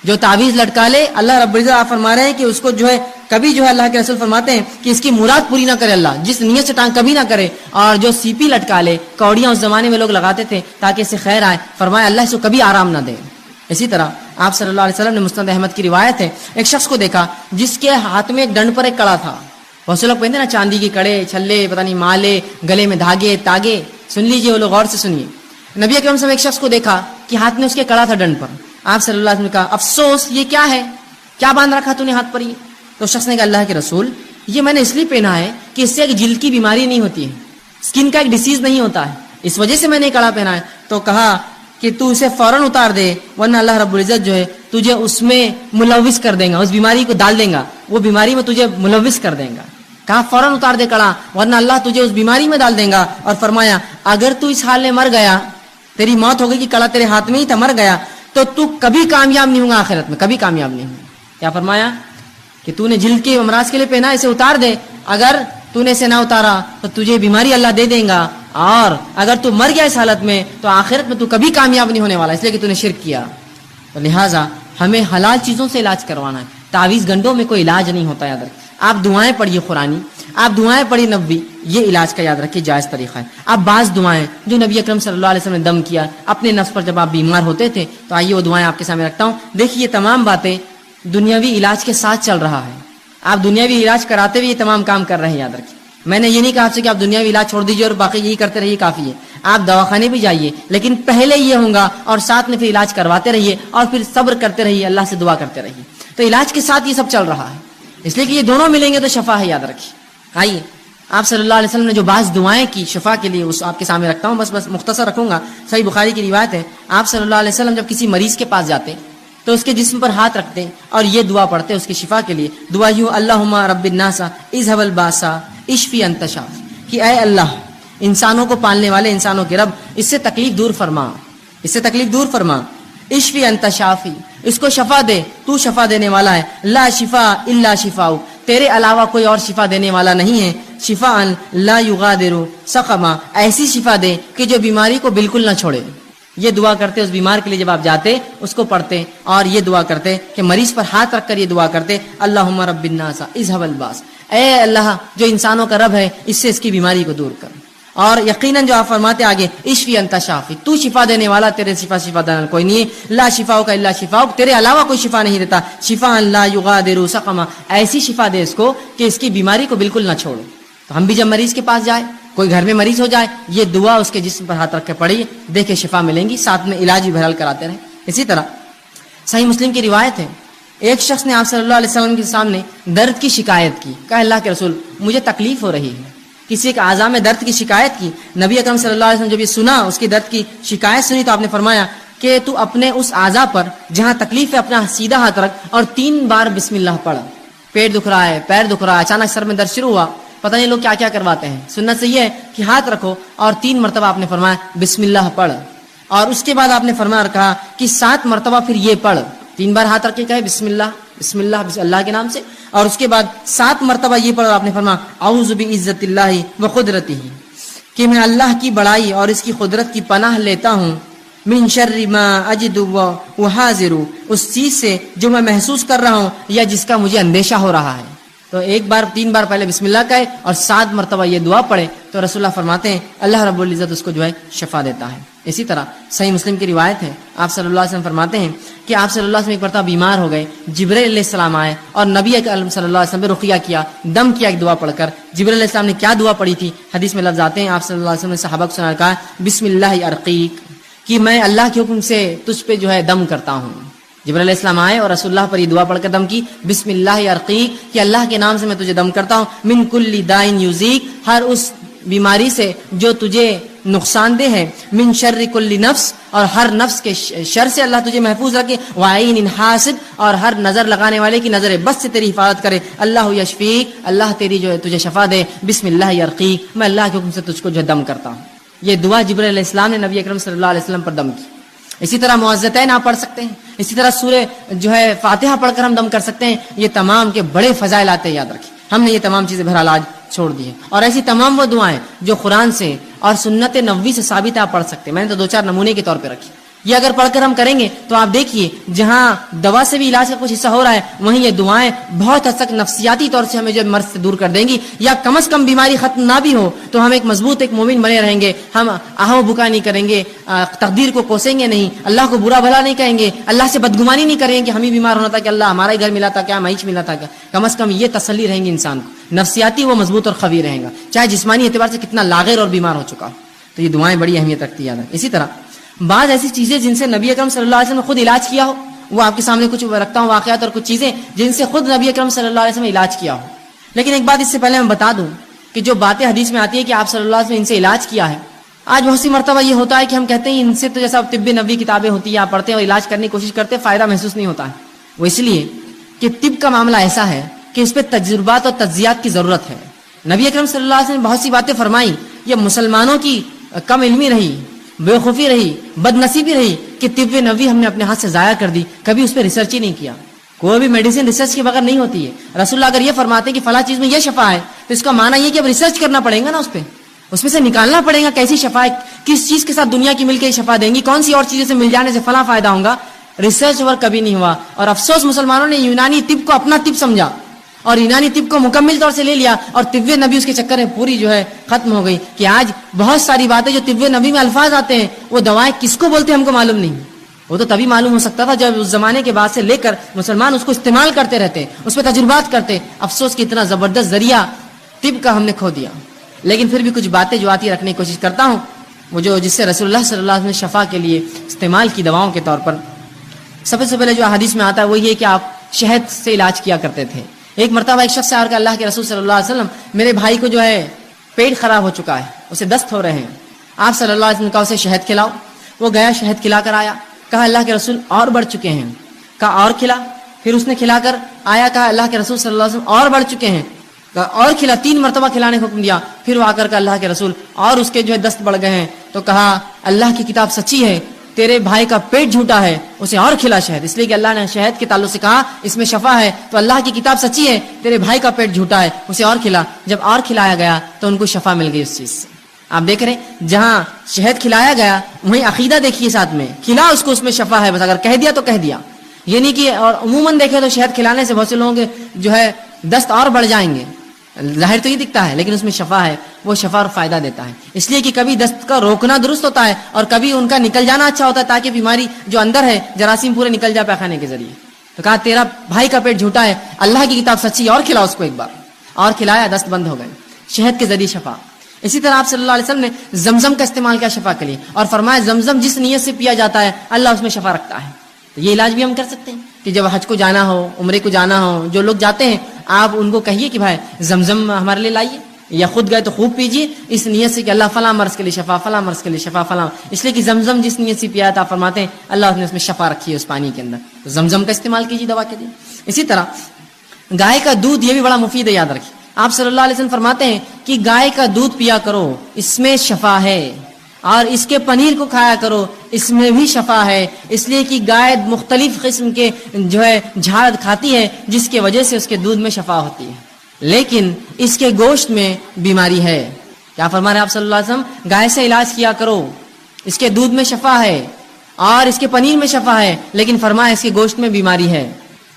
جو تعویذ لٹکا لے اللہ رب العزت آپ فرما رہے ہیں کہ اس کو جو ہے کبھی جو ہے اللہ کے رسول فرماتے ہیں کہ اس کی مراد پوری نہ کرے اللہ، جس نیت سے ٹانگ کبھی نہ کرے. اور جو سیپی لٹکا لے، کوڑیاں اس زمانے میں لوگ لگاتے تھے تاکہ اس سے خیر آئے، فرمایا اللہ اس کو کبھی آرام نہ دے. اسی طرح آپ صلی اللہ علیہ وسلم نے مسند احمد کی روایت ہے ایک شخص کو دیکھا جس کے ہاتھ میں ایک ڈنڈ پر ایک کڑا تھا. بہت سے لوگ پہنتے نا چاندی کے کڑے چھلے، پتہ نہیں مالے، گلے میں دھاگے تاگے. سن لیجیے وہ لوگ غور سے سنیے. نبی اکرم صلی اللہ علیہ وسلم ایک شخص کو دیکھا کہ ہاتھ میں اس کے کڑا تھا ڈنڈ پر. آپ صلی اللہ علیہ وسلم نے کہا افسوس یہ کیا ہے، کیا باندھ رکھا تو نے ہاتھ پر؟ یہ تو شخص نے کہا اللہ کے رسول یہ میں نے اس لیے پہنا ہے کہ اس سے ایک جلد کی بیماری نہیں ہوتی ہے، اسکن کا ایک ڈیزیز نہیں ہوتا ہے، اس وجہ سے میں نے کڑا پہنا ہے. تو کہا کہ تو اسے فوراً اتار دے ورنہ اللہ رب العزت جو ہے تجھے اس میں ملوث کر دے گا، اس بیماری کو ڈال دے گا، وہ بیماری میں تجھے ملوث کر دے گا. کہا فوراً اتار دے کڑا ورنہ اللہ تجھے اس بیماری میں ڈال دے گا. اور فرمایا اگر تو اس حال میں مر گیا، تیری موت ہو گئی کہ کڑا تیرے ہاتھ میں ہی تھا، مر گیا تو کبھی کامیاب نہیں ہوگا، آخرت میں کبھی کامیاب نہیں ہوگا. کیا فرمایا کہ تو نے جلد کے امراض کے لیے پہنا، اسے اتار دے، اگر تو نے اسے نہ اتارا تو تجھے بیماری اللہ دے دے گا، اور اگر تو مر گیا اس حالت میں تو آخرت میں تو کبھی کامیاب نہیں ہونے والا، اس لیے کہ تو نے شرک کیا. تو لہٰذا ہمیں حلال چیزوں سے علاج کروانا ہے، تعویذ گنڈوں میں کوئی علاج نہیں ہوتا. یاد رکھیں آپ دعائیں پڑھیے قرآنی، آپ دعائیں پڑھیے نبوی، یہ علاج کا یاد رکھیے جائز طریقہ ہے. آپ بعض دعائیں جو نبی اکرم صلی اللہ علیہ وسلم نے دم کیا اپنے نفس پر جب آپ بیمار ہوتے تھے، تو آئیے وہ دعائیں آپ کے سامنے رکھتا ہوں. دیکھیے یہ تمام باتیں دنیاوی علاج کے ساتھ چل رہا ہے، آپ دنیاوی علاج کراتے ہوئے یہ تمام کام کر رہے ہیں. یاد رکھیے میں نے یہ نہیں کہا کہ آپ دنیاوی علاج چھوڑ دیجیے اور باقی یہی کرتے رہیے، کافی ہے. آپ دواخانے بھی جائیے لیکن پہلے یہ ہوگا اور ساتھ میں پھر علاج کرواتے رہیے اور پھر صبر کرتے رہیے، اللہ سے دعا کرتے رہیے. تو علاج کے ساتھ یہ سب چل رہا ہے، اس لیے کہ یہ دونوں ملیں گے تو شفا ہے. یاد رکھیے آئیے آپ صلی اللہ علیہ وسلم نے جو بعض دعائیں کی شفا کے لیے اس آپ کے سامنے رکھتا ہوں، بس مختصر رکھوں گا. صحیح بخاری کی روایت ہے آپ صلی اللہ علیہ وسلم جب کسی مریض کے پاس جاتے تو اس کے جسم پر ہاتھ رکھتے اور یہ دعا پڑھتے اس کی شفا کے لیے. دعا یوں اللہم رب الناس اذهب الباس اشفی انت شافی، کہ اے اللہ انسانوں کو پالنے والے، انسانوں کے رب، اس سے تکلیف دور فرما، اس سے تکلیف دور فرما. اشفی انت شافی، اس کو شفا دے، تو شفا دینے والا ہے. لا شفا الا شفاء، تیرے علاوہ کوئی اور شفا دینے والا نہیں ہے. شفاء لا یغادر سقما، ایسی شفا دے کہ جو بیماری کو بالکل نہ چھوڑے. یہ دعا کرتے اس بیمار کے لیے، جب آپ جاتے اس کو پڑھتے اور یہ دعا کرتے کہ مریض پر ہاتھ رکھ کر یہ دعا کرتے اللہم رب الناس اذھب الباس، اے اللہ جو انسانوں کا رب ہے اس سے اس کی بیماری کو دور کر. اور یقیناً جو آپ فرماتے آگے اشفی انت شافی، تو شفا دینے والا، تیرے شفا دینے کوئی نہیں ہے، لا شفاء کا الا شفاء، تیرے علاوہ کوئی شفا نہیں دیتا، شفاء لا یغادر سقما، ایسی شفا دے اس کو کہ اس کی بیماری کو بالکل نہ چھوڑو. تو ہم بھی جب مریض کے پاس جائے، کوئی گھر میں مریض ہو جائے، یہ دعا اس کے جسم پر ہاتھ رکھ کے پڑھیے، دیکھے شفا ملیں گی، ساتھ میں علاج بھی بہرحال کراتے رہیں. اسی طرح صحیح مسلم کی روایت ہے، ایک شخص نے آپ صلی اللہ علیہ وسلم کے سامنے درد کی شکایت کی. کہا اللہ کے رسول مجھے تکلیف ہو رہی ہے، کسی ایک اعضاء میں درد کی شکایت کی. نبی اکرم صلی اللہ علیہ وسلم جب یہ سنا، اس کی درد کی شکایت سنی، تو آپ نے فرمایا کہ تو اپنے اس اعضاء پر جہاں تکلیف ہے اپنا سیدھا ہاتھ رکھ اور 3 بار بسم اللہ پڑھ. پیٹ دکھ رہا ہے، پیر دکھ رہا ہے، اچانک سر میں درد شروع ہوا، پتہ نہیں لوگ کیا کیا کرواتے ہیں. سنت سے یہ ہے کہ ہاتھ رکھو اور 3 مرتبہ آپ نے فرمایا بسم اللہ پڑھ. اور اس کے بعد آپ نے فرمایا اور کہا کہ 7 مرتبہ پھر یہ پڑھ، 3 بار ہاتھ رکھ کے کہے بسم اللہ بسم اللہ اللہ کے نام سے، اور اس کے بعد 7 مرتبہ یہ پڑھ. آپ نے فرمایا اعوذ بعزت اللہ و قدرتہ، کہ میں اللہ کی بڑائی اور اس کی قدرت کی پناہ لیتا ہوں، من شر ما اجد و حاضر، اس چیز سے جو میں محسوس کر رہا ہوں یا جس کا مجھے اندیشہ ہو رہا ہے. تو 3 بار پہلے بسم اللہ کہے اور 7 مرتبہ یہ دعا پڑھے تو رسول اللہ فرماتے ہیں اللہ رب العزت اس کو جو ہے شفا دیتا ہے. اسی طرح صحیح مسلم کی روایت ہے، آپ صلی اللہ علیہ وسلم فرماتے ہیں کہ آپ صلی اللہ علیہ وسلم ایک مرتبہ بیمار ہو گئے، جبرائیل علیہ السلام آئے اور نبی اکرم صلی اللہ علیہ وسلم پہ رقیہ کیا، دم کیا ایک دعا پڑھ کر. جبرائیل علیہ السلام نے کیا دعا پڑھی تھی؟ حدیث میں لفظ آتے ہیں، آپ صلی اللہ علیہ وسلم نے صحابہ کو سنا، کہا بسم اللہ ارقیک، کہ میں اللہ کے حکم سے تجھ پہ جو ہے دم کرتا ہوں. جبرائیل علیہ السلام آئے اور رسول اللہ پر یہ دعا پڑھ کر دم کی، بسم اللہ ارقیک، کہ اللہ کے نام سے میں تجھے دم کرتا ہوں، من کل دائن یوزیک، ہر اس بیماری سے جو تجھے نقصان دہ ہے، من شر کل نفس، اور ہر نفس کے شر سے اللہ تجھے محفوظ رکھے، وعین حاسد، اور ہر نظر لگانے والے کی نظر بس سے تیری حفاظت کرے، اللہ یشفیک، اللہ تیری جو ہے تجھے شفا دے، بسم اللہ ارقیک، میں اللہ کے حکم سے تجھ کو جو دم کرتا ہوں. یہ دعا جبرائیل علیہ السلام نے نبی اکرم صلی اللہ علیہ وسلم پر دم کی. اسی طرح معوذتین آپ پڑھ سکتے ہیں، اسی طرح سورہ جو ہے فاتحہ پڑھ کر ہم دم کر سکتے ہیں. یہ تمام کے بڑے فضائل آتے ہیں، یاد رکھیں. ہم نے یہ تمام چیزیں بہرحال آج چھوڑ دی ہیں، اور ایسی تمام وہ دعائیں جو قرآن سے اور سنت نبوی سے ثابت ہے آپ پڑھ سکتے ہیں. میں نے تو 2-4 نمونے کے طور پہ رکھی. یہ اگر پڑھ کر ہم کریں گے تو آپ دیکھیے جہاں دوا سے بھی علاج کا کچھ حصہ ہو رہا ہے، وہیں یہ دعائیں بہت حد تک نفسیاتی طور سے ہمیں جو مرض سے دور کر دیں گی، یا کم از کم بیماری ختم نہ بھی ہو تو ہم ایک مضبوط ایک مومن بنے رہیں گے. ہم آہو بکا نہیں کریں گے، تقدیر کو کوسیں گے نہیں، اللہ کو برا بھلا نہیں کہیں گے، اللہ سے بدگمانی نہیں کریں گے کہ ہم ہی بیمار ہونا تھا کہ اللہ ہمارا ہی گھر ملا تھا کیا، معیش ملا تھا کیا. کم از کم یہ تسلی رہیں گی انسان کو، نفسیاتی وہ مضبوط اور قوی رہے گا، چاہے جسمانی اعتبار سے کتنا لاغر اور بیمار ہو چکا ہو. تو یہ دعائیں بڑی اہمیت رکھتی ہیں. اسی طرح بعض ایسی چیزیں جن سے نبی اکرم صلی اللہ علیہ وسلم نے خود علاج کیا ہو، وہ آپ کے سامنے کچھ رکھتا ہوں واقعات اور کچھ چیزیں جن سے خود نبی اکرم صلی اللہ علیہ وسلم نے علاج کیا ہو. لیکن ایک بات اس سے پہلے میں بتا دوں کہ جو باتیں حدیث میں آتی ہے کہ آپ صلی اللہ علیہ وسلم نے ان سے علاج کیا ہے، آج بہت سی مرتبہ یہ ہوتا ہے کہ ہم کہتے ہیں ان سے تو جیسا طب نبوی کتابیں ہوتی ہیں آپ پڑھتے ہیں اور علاج کرنے کی کوشش کرتے ہیں، فائدہ محسوس نہیں ہوتا ہے. وہ اس لیے کہ طب کا معاملہ ایسا ہے کہ اس پہ تجربات اور تجزیات کی ضرورت ہے. نبی اکرم صلی اللہ علیہ وسلم نے بہت سی باتیں فرمائی، یہ مسلمانوں کی کم علمی رہی، بے خوفی رہی، بد نصیبی رہی کہ طب نبوی ہم نے اپنے ہاتھ سے ضائع کر دی، کبھی اس پہ ریسرچ ہی نہیں کیا. کوئی بھی میڈیسن ریسرچ کے بغیر نہیں ہوتی ہے. رسول اللہ اگر یہ فرماتے ہیں کہ فلاں چیز میں یہ شفا ہے تو اس کا معنی یہ کہ اب ریسرچ کرنا پڑے گا نا، اس میں سے نکالنا پڑے گا کیسی شفا ہے، کس چیز کے ساتھ دنیا کی مل کے شفا دیں گی، کون سی اور چیزوں سے مل جانے سے فلاں فائدہ ہوگا. ریسرچ ورک کبھی نہیں ہوا. اور افسوس مسلمانوں نے یونانی طب کو اپنا طب سمجھا اور یونانی طب کو مکمل طور سے لے لیا اور طب نبی اس کے چکر میں پوری جو ہے ختم ہو گئی کہ آج بہت ساری باتیں جو طب نبی میں الفاظ آتے ہیں وہ دوائیں کس کو بولتے ہیں ہم کو معلوم نہیں. وہ تو تبھی معلوم ہو سکتا تھا جب اس زمانے کے بعد سے لے کر مسلمان اس کو استعمال کرتے رہتے، اس پہ تجربات کرتے. افسوس کہ اتنا زبردست ذریعہ طب کا ہم نے کھو دیا. لیکن پھر بھی کچھ باتیں جو آتی رکھنے کی کوشش کرتا ہوں، وہ جو جس سے رسول اللہ صلی اللہ علیہ وسلم نے شفا کے لیے استعمال کی دواؤں کے طور پر. سب سے پہلے جو حدیث میں آتا ہے وہ یہ کہ آپ شہد سے علاج کیا کرتے تھے. ایک مرتبہ ایک شخص آ کر اللہ کے رسول صلی اللہ علیہ وسلم میرے بھائی کو جو ہے پیٹ خراب ہو چکا ہے، اسے دست ہو رہے ہیں، آپ صلی اللہ علیہ وسلم نے کہا اسے شہد کھلاؤ. وہ گیا شہد کھلا کر آیا، کہا اللہ کے رسول اور بڑھ چکے ہیں. کہا اور کھلا. پھر اس نے کھلا کر آیا، کہا اللہ کے رسول صلی اللہ علیہ وسلم اور بڑھ چکے ہیں. کہا اور کھلا. 3 مرتبہ کھلانے کا حکم دیا. پھر وہ آ کر کہا اللہ کے رسول اور اس کے جو ہے دست بڑھ گئے ہیں. تو کہا اللہ کی کتاب سچی ہے، تیرے بھائی کا پیٹ جھوٹا ہے، اسے اور کھلا شہد. اس لیے کہ اللہ نے شہد کے تعلق سے کہا اس میں شفا ہے، تو اللہ کی کتاب سچی ہے، تیرے بھائی کا پیٹ جھوٹا ہے، اسے اور کھلا. جب اور کھلایا گیا تو ان کو شفا مل گئی اس چیز سے. آپ دیکھ رہے ہیں جہاں شہد کھلایا گیا وہیں عقیدہ دیکھیے ساتھ میں، کھلا اس کو، اس میں شفا ہے، بس اگر کہہ دیا تو کہہ دیا، یہ نہیں کہ اور عموماً دیکھیں تو شہد کھلانے سے بہت سے لوگوں کے جو ہے دست اور بڑھ جائیں گے، ظاہر تو یہ دکھتا ہے لیکن اس میں شفا ہے، وہ شفا اور فائدہ دیتا ہے، اس لیے کہ کبھی دست کا روکنا درست ہوتا ہے اور کبھی ان کا نکل جانا اچھا ہوتا ہے تاکہ بیماری جو اندر ہے جراثیم پورے نکل جائے پیخانے کے ذریعے۔ تو کہا تیرا بھائی کا پیٹ جھوٹا ہے، اللہ کی کتاب سچی، اور کھلا اس کو ایک بار، اور کھلایا، دست بند ہو گئے، شہد کے ذریعے شفا۔ اسی طرح آپ صلی اللہ علیہ وسلم نے زمزم کا استعمال کیا شفا کے لیے، اور فرمایا زمزم جس نیت سے پیا جاتا ہے اللہ اس میں شفا رکھتا ہے۔ تو یہ علاج بھی ہم کر سکتے ہیں کہ جب حج کو جانا ہو، عمرے کو جانا ہو، جو لوگ جاتے ہیں آپ ان کو کہیے کہ بھائی زمزم ہمارے لیے لائیے، یا خود گئے تو خوب پیجیے اس نیت سے کہ اللہ فلاں مرض کے لیے شفا، فلاں مرض کے لیے شفا، فلاں، اس لیے کہ زمزم جس نیت سے پیا تھا، آپ فرماتے ہیں اللہ نے اس میں شفا رکھی ہے اس پانی کے اندر، تو زمزم کا استعمال کیجیے دوا کے لیے۔ اسی طرح گائے کا دودھ، یہ بھی بڑا مفید ہے، یاد رکھیے، آپ صلی اللہ علیہ وسلم فرماتے ہیں کہ گائے کا دودھ پیا کرو، اس میں شفا ہے، اور اس کے پنیر کو کھایا کرو، اس میں بھی شفا ہے، اس لیے کہ گائے مختلف قسم کے جو ہے جھاڑ کھاتی ہے جس کی وجہ سے اس کے دودھ میں شفا ہوتی ہے، لیکن اس کے گوشت میں بیماری ہے۔ کیا فرما رہے ہیں آپ صلی اللہ علیہ وسلم؟ گائے سے علاج کیا کرو، اس کے دودھ میں شفا ہے اور اس کے پنیر میں شفا ہے، لیکن فرمایا اس کے گوشت میں بیماری ہے۔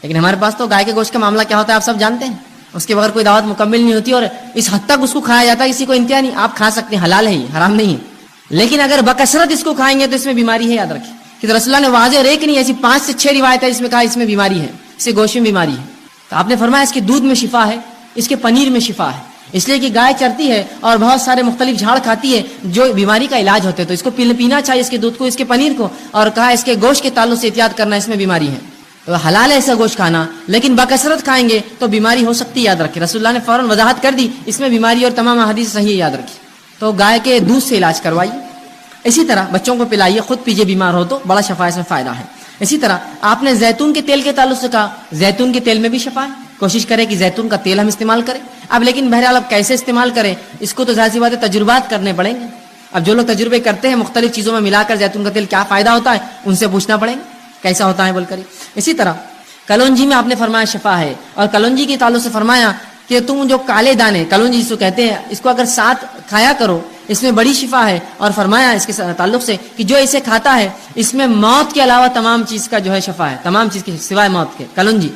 لیکن ہمارے پاس تو گائے کے گوشت کا معاملہ کیا ہوتا ہے آپ سب جانتے ہیں، اس کے بغیر کوئی دعوت مکمل نہیں ہوتی، اور اس حد تک اس کو کھایا جاتا ہے کسی کو انتہا نہیں۔ آپ کھا سکتے ہیں، حلال ہے، حرام نہیں ہے، لیکن اگر بکثرت اس کو کھائیں گے تو اس میں بیماری ہے، یاد رکھیں کہ رسول اللہ نے واضح اور ایک نہیں ایسی 5 سے 6 روایت ہے جس میں کہا اس میں بیماری ہے، اس کے گوشت میں بیماری ہے۔ تو آپ نے فرمایا اس کے دودھ میں شفا ہے، اس کے پنیر میں شفا ہے، اس لیے کہ گائے چرتی ہے اور بہت سارے مختلف جھاڑ کھاتی ہے جو بیماری کا علاج ہوتے ہیں، تو اس کو پینا چاہیے، اس کے دودھ کو، اس کے پنیر کو، اور کہا اس کے گوشت کے تعلق سے احتیاط کرنا، اس میں بیماری ہے۔ تو حلال ہے ایسا گوشت کھانا، لیکن بکثرت کھائیں گے تو بیماری ہو سکتی ہے، یاد رکھیں۔ رسول اللہ نے فوراً وضاحت کر دی اس میں بیماری، اور تمام احادیث صحیح ہے، یاد رکھیں۔ تو گائے کے دودھ سے علاج کروائیے، اسی طرح بچوں کو پلائیے، خود پیجیے بیمار ہو تو، بڑا شفا اس میں فائدہ ہے۔ اسی طرح آپ نے زیتون کے تیل کے تعلق سے کہا، زیتون کے تیل میں بھی شفا ہے، کوشش کریں کہ زیتون کا تیل ہم استعمال کریں۔ اب لیکن بہرحال اب کیسے استعمال کریں اس کو تو ظاہر سی بات ہے تجربات کرنے پڑیں گے۔ اب جو لوگ تجربے کرتے ہیں مختلف چیزوں میں ملا کر زیتون کا تیل کیا فائدہ ہوتا ہے ان سے پوچھنا پڑیں گے کیسا ہوتا ہے بول کر۔ اسی طرح کلونجی میں آپ نے فرمایا شفا ہے، اور کلونجی کے تعلق سے فرمایا کہ تم جو کالے دانے کلونجی جس کو کہتے ہیں اس کو اگر ساتھ کھایا کرو اس میں بڑی شفا ہے، اور فرمایا اس کے تعلق سے کہ جو اسے کھاتا ہے اس میں موت کے علاوہ تمام چیز کا جو ہے شفا ہے، تمام چیز کے سوائے موت کے، کلونجی،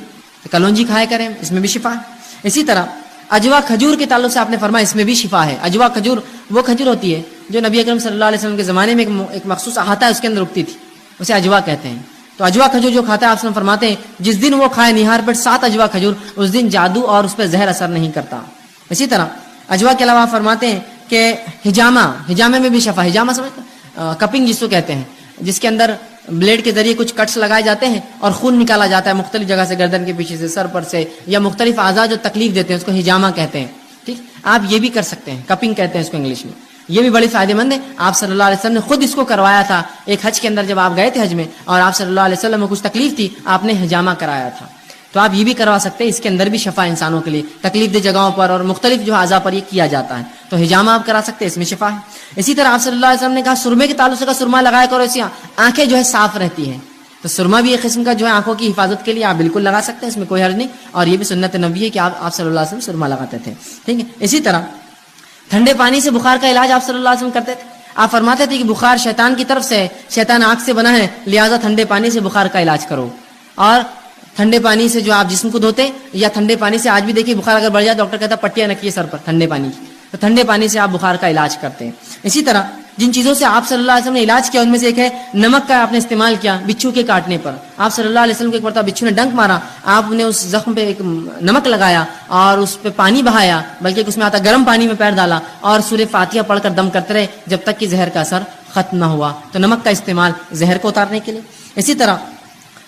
تو کلونجی کھایا کریں، اس میں بھی شفا ہے۔ اسی طرح اجوا کھجور کے تعلق سے آپ نے فرمایا اس میں بھی شفا ہے۔ اجوا کھجور وہ کھجور ہوتی ہے جو نبی اکرم صلی اللہ علیہ وسلم کے زمانے میں ایک مخصوص احاطہ ہے اس کے اندر اگتی تھی، اسے اجوا کہتے ہیں۔ تو اجوا کھجور جو کھاتا ہے آپ فرماتے ہیں جس دن وہ کھائے نہار پر 7 اجوا کھجور، اس دن جادو اور اس پہ زہر اثر نہیں کرتا۔ اسی طرح اجوا کے علاوہ فرماتے ہیں کہ ہجامہ میں بھی شفا، ہجامہ سمجھتے کپنگ جس کو کہتے ہیں، جس کے اندر بلیڈ کے ذریعے کچھ کٹس لگائے جاتے ہیں اور خون نکالا جاتا ہے مختلف جگہ سے، گردن کے پیچھے سے، سر پر سے، یا مختلف اعضاء جو تکلیف دیتے ہیں اس کو ہجامہ کہتے ہیں۔ ٹھیک، آپ یہ بھی کر سکتے ہیں، کپنگ کہتے ہیں اس کو انگلش میں، یہ بھی بڑی فائدہ مند ہے۔ آپ صلی اللہ علیہ وسلم نے خود اس کو کروایا تھا ایک حج کے اندر، جب آپ گئے تھے حج میں اور آپ صلی اللہ علیہ وسلم میں کچھ تکلیف تھی، آپ نے ہجامہ کرایا تھا۔ تو آپ یہ بھی کروا سکتے ہیں، اس کے اندر بھی شفا انسانوں کے لیے تکلیف دہ جگہوں پر اور مختلف جو اعضاء پر یہ کیا جاتا ہے، تو ہجامہ آپ کرا سکتے ہیں، اس میں شفا ہے۔ اسی طرح آپ صلی اللہ علیہ وسلم نے کہا سرمے کے تعلق سے کا سرما لگایا کرو، اس سے آنکھیں جو ہے صاف رہتی ہیں، تو سرما بھی ایک قسم کا جو ہے آنکھوں کی حفاظت کے لیے آپ بالکل لگا سکتے ہیں، اس میں کوئی حرج نہیں، اور یہ بھی سنت نبوی ہے کہ آپ صلی اللہ علیہ وسلم سرما لگاتے تھے۔ ٹھیک ہے، اسی طرح ٹھنڈے پانی سے بخار کا علاج آپ صلی اللہ علیہ وسلم کرتے تھے۔ آپ فرماتے تھے کہ بخار شیطان کی طرف سے ہے، شیطان آنکھ سے بنا ہے، لہٰذا ٹھنڈے پانی سے بخار کا علاج کرو۔ اور ٹھنڈے پانی سے جو آپ جسم کو دھوتے یا ٹھنڈے پانی سے، آج بھی دیکھیے بخار اگر بڑھ جائے ڈاکٹر کہتا ہے پٹیاں رکھیے سر پر ٹھنڈے پانی کی، تو ٹھنڈے پانی سے آپ بخار کا علاج کرتے ہیں۔ اسی طرح جن چیزوں سے آپ صلی اللہ علیہ وسلم نے علاج کیا ان میں سے ایک ہے نمک کا آپ نے استعمال کیا بچھو کے کاٹنے پر۔ آپ صلی اللہ علیہ وسلم کو ایک مرتبہ بچھو نے ڈنک مارا، آپ نے اس زخم پہ ایک نمک لگایا اور اس پہ پانی بہایا، بلکہ اس میں آتا گرم پانی میں پیر ڈالا اور سورہ فاتحہ پڑھ کر دم کرتے رہے جب تک کہ زہر کا اثر ختم نہ ہوا۔ تو نمک کا استعمال زہر کو اتارنے کے لیے۔ اسی طرح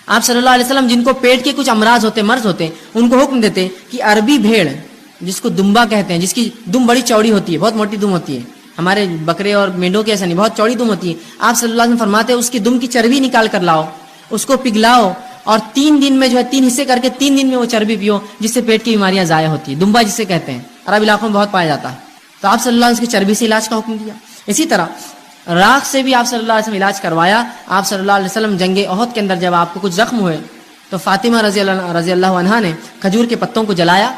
آپ صلی اللہ علیہ وسلم جن کو پیٹ کے کچھ امراض ہوتے، مرض ہوتے، ان کو حکم دیتے کہ عربی بھیڑ جس کو دمبا کہتے ہیں، جس کی دم بڑی چوڑی ہوتی ہے، بہت موٹی دم ہوتی ہے، ہمارے بکرے اور مینڈوں کے ایسا نہیں، بہت چوڑی دم ہوتی ہے، آپ صلی اللہ علیہ وسلم فرماتے ہیں اس کی دم کی چربی نکال کر لاؤ، اس کو پگھلاؤ اور 3 دن میں جو ہے 3 حصے کر کے 3 دن میں وہ چربی پیو، جس سے پیٹ کی بیماریاں ضائع ہوتی ہے۔ دمبا جسے کہتے ہیں، عرب علاقوں میں بہت پایا جاتا ہے، تو آپ صلی اللہ علیہ وسلم کی چربی سے علاج کا حکم دیا۔ اسی طرح راکھ سے بھی آپ صلی اللہ علیہ وسلم علاج کروایا۔ آپ صلی اللہ علیہ وسلم جنگ احد کے اندر جب آپ کو کچھ زخم ہوئے تو فاطمہ رضی اللہ عنہا نے کھجور کے پتوں کو جلایا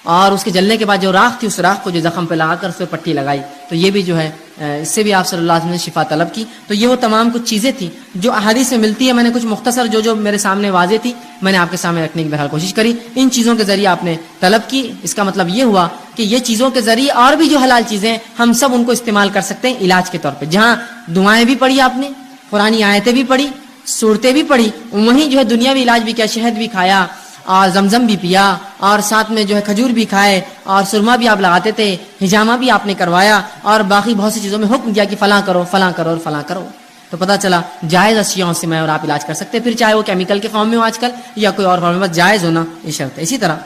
اور اس کے جلنے کے بعد جو راکھ تھی اس راکھ کو جو زخم پہ لگا کر اس پہ پٹی لگائی، تو یہ بھی جو ہے اس سے بھی آپ صلی اللہ علیہ وسلم نے شفا طلب کی. تو یہ وہ تمام کچھ چیزیں تھیں جو احادیث میں ملتی ہے. میں نے کچھ مختصر جو میرے سامنے واضح تھی میں نے آپ کے سامنے رکھنے کی بہرحال کوشش کری. ان چیزوں کے ذریعے آپ نے طلب کی. اس کا مطلب یہ ہوا کہ یہ چیزوں کے ذریعے اور بھی جو حلال چیزیں ہیں ہم سب ان کو استعمال کر سکتے ہیں علاج کے طور پہ. جہاں دعائیں بھی پڑھی آپ نے, قرآنی آیتیں بھی پڑھی, صورتیں بھی پڑھی, وہیں جو ہے دنیاوی علاج بھی کیا, شہد بھی کھایا اور زمزم بھی پیا اور ساتھ میں جو ہے کھجور بھی کھائے اور سرما بھی آپ لگاتے تھے, حجامہ بھی آپ نے کروایا اور باقی بہت سی چیزوں میں حکم دیا کہ فلاں کرو فلاں کرو اور فلاں کرو. تو پتہ چلا جائز اشیاء سے میں اور آپ علاج کر سکتے ہیں, پھر چاہے وہ کیمیکل کے فارم میں ہو آج کل یا کوئی اور فارم میں, بس جائز ہونا یہ شرط ہے. اسی طرح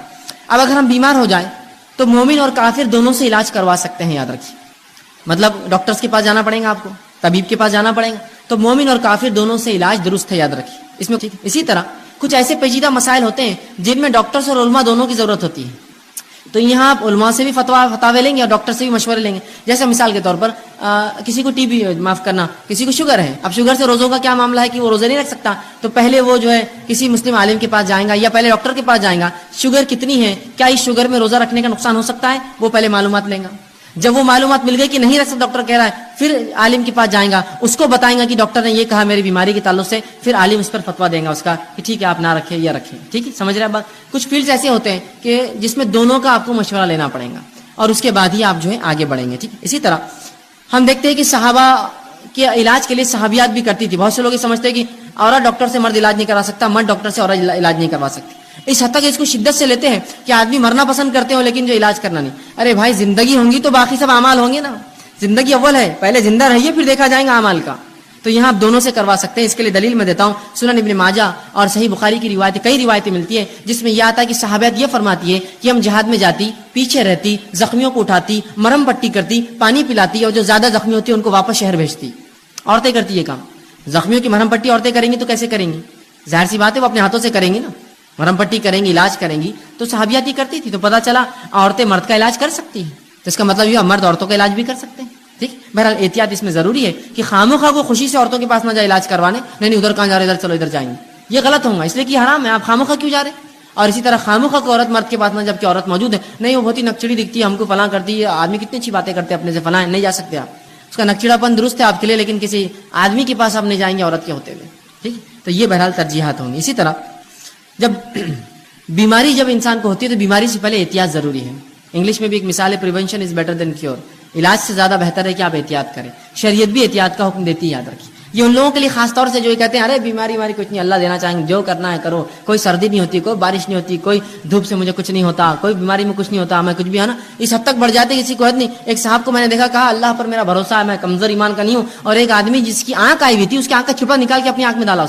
اب اگر ہم بیمار ہو جائیں تو مومن اور کافر دونوں سے علاج کروا سکتے ہیں, یاد رکھیے. مطلب ڈاکٹرز کے پاس جانا پڑے گا, آپ کو طبیب کے پاس جانا پڑے گا, تو مومن اور کافر دونوں سے علاج درست ہے, یاد رکھیے اس میں. اسی طرح کچھ ایسے پیچیدہ مسائل ہوتے ہیں جن میں ڈاکٹرز اور علماء دونوں کی ضرورت ہوتی ہے, تو یہاں آپ علماء سے بھی فتوے لیں گے اور ڈاکٹر سے بھی مشورے لیں گے. جیسے مثال کے طور پر کسی کو ٹی بی, معاف کرنا, کسی کو شوگر ہے. اب شوگر سے روزوں کا کیا معاملہ ہے کہ وہ روزے نہیں رکھ سکتا, تو پہلے وہ جو ہے کسی مسلم عالم کے پاس جائیں گا یا پہلے ڈاکٹر کے پاس جائیں گا, شوگر کتنی ہے, کیا اس شوگر میں روزہ رکھنے کا نقصان ہو سکتا ہے, وہ پہلے معلومات لیں گا. جب وہ معلومات مل گئی کہ نہیں رکھ سکتا, ڈاکٹر کہہ رہا ہے, پھر عالم کے پاس جائیں گا, اس کو بتائیں گا کہ ڈاکٹر نے یہ کہا میری بیماری کے تعلق سے, پھر عالم اس پر فتویٰ دیں گا اس کا کہ ٹھیک ہے آپ نہ رکھیں یا رکھیں. ٹھیک ہے, سمجھ رہے ہیں بات. کچھ فیلڈز ایسے ہوتے ہیں کہ جس میں دونوں کا آپ کو مشورہ لینا پڑے گا اور اس کے بعد ہی آپ جو ہے آگے بڑھیں گے. ٹھیک ہے. اسی طرح ہم دیکھتے ہیں کہ صحابہ کے علاج کے لیے صحابیات بھی کرتی تھی. بہت سے لوگ یہ سمجھتے ہیں کہ عورت ڈاکٹر سے مرد علاج نہیں کروا سکتا, مرد ڈاکٹر سے عورت علاج نہیں کروا سکتی. اس حد تک اس کو شدت سے لیتے ہیں کہ آدمی مرنا پسند کرتے ہو لیکن جو علاج کرنا نہیں. ارے بھائی زندگی ہوں گی تو باقی سب اعمال ہوں گے نا, زندگی اول ہے, پہلے زندہ رہیے پھر دیکھا جائے گا اعمال کا. تو یہاں آپ دونوں سے کروا سکتے ہیں. اس کے لیے دلیل میں دیتا ہوں, سنن ابن ماجہ اور صحیح بخاری کی روایتیں, کئی روایتیں ملتی ہیں جس میں یہ آتا ہے کہ صحابیات یہ فرماتی ہے کہ ہم جہاد میں جاتی, پیچھے رہتی, زخمیوں کو اٹھاتی, مرہم پٹی کرتی, پانی پلاتی اور جو زیادہ زخمی ہوتی ہے ان کو واپس شہر بھیجتی. عورتیں کرتی یہ کام. زخمیوں کی مرہم پٹی عورتیں کریں گی تو کیسے کریں گی, ظاہر سی بات ہے وہ اپنے ہاتھوں سے کریں گی نا, مرہم پٹی کریں گی, علاج کریں گی. تو صحابیات ہی کرتی تھی. تو پتہ چلا عورتیں مرد کا علاج کر سکتی ہیں, تو اس کا مطلب یہ مرد عورتوں کا علاج بھی کر سکتے ہیں. ٹھیک. بہرحال احتیاط اس میں ضروری ہے کہ خاموخواہ کو خوشی سے عورتوں کے پاس نہ جائے علاج کروانے, نہیں ادھر کہاں جا رہے, ادھر چلو ادھر جائیں گے, یہ غلط ہوگا, اس لیے کہ حرام ہے. آپ خاموخواہ کیوں جا رہے ہیں. اور اسی طرح خاموخواہ کو عورت مرد کے پاس نہ, جبکہ عورت موجود ہے, نہیں وہ بہت ہی نکچڑی دکھتی ہے, ہم کو فلاں کرتی ہے, آدمی کتنی اچھی باتیں کرتے ہیں اپنے سے, فلاں نہیں جا سکتے آپ. اس کا نکچڑا پن درست ہے آپ کے لیے, لیکن کسی آدمی کے پاس آپ نہیں جائیں گے عورت کے ہوتے ہوئے. ٹھیک. تو یہ بہرحال ترجیحات ہوں گی. اسی طرح جب بیماری جب انسان کو ہوتی ہے تو بیماری سے پہلے احتیاط ضروری ہے. انگلش میں بھی ایک مثال ہے, prevention is better than cure. علاج سے زیادہ بہتر ہے کہ آپ احتیاط کریں. شریعت بھی احتیاط کا حکم دیتی ہے, یاد رکھیے. یہ ان لوگوں کے لیے خاص طور سے جو یہ کہتے ہیں ارے بیماری کچھ نہیں, اللہ دینا چاہیں گے, جو کرنا ہے کرو, کوئی سردی نہیں ہوتی, کوئی بارش نہیں ہوتی, کوئی دھوپ سے مجھے کچھ نہیں ہوتا, کوئی بیماری میں کچھ نہیں ہوتا, میں کچھ بھی ہے نا, اس حد تک بڑھ جاتے کسی کو حد نہیں. ایک صاحب کو میں نے دیکھا, کہا اللہ پر میرا بھروسہ ہے, میں کمزور ایمان کا نہیں ہوں, اور ایک آدمی جس کی آنکھ آئی ہوئی تھی اس کی آنکھ کا چھپا نکال کے اپنی آنکھ میں ڈالا,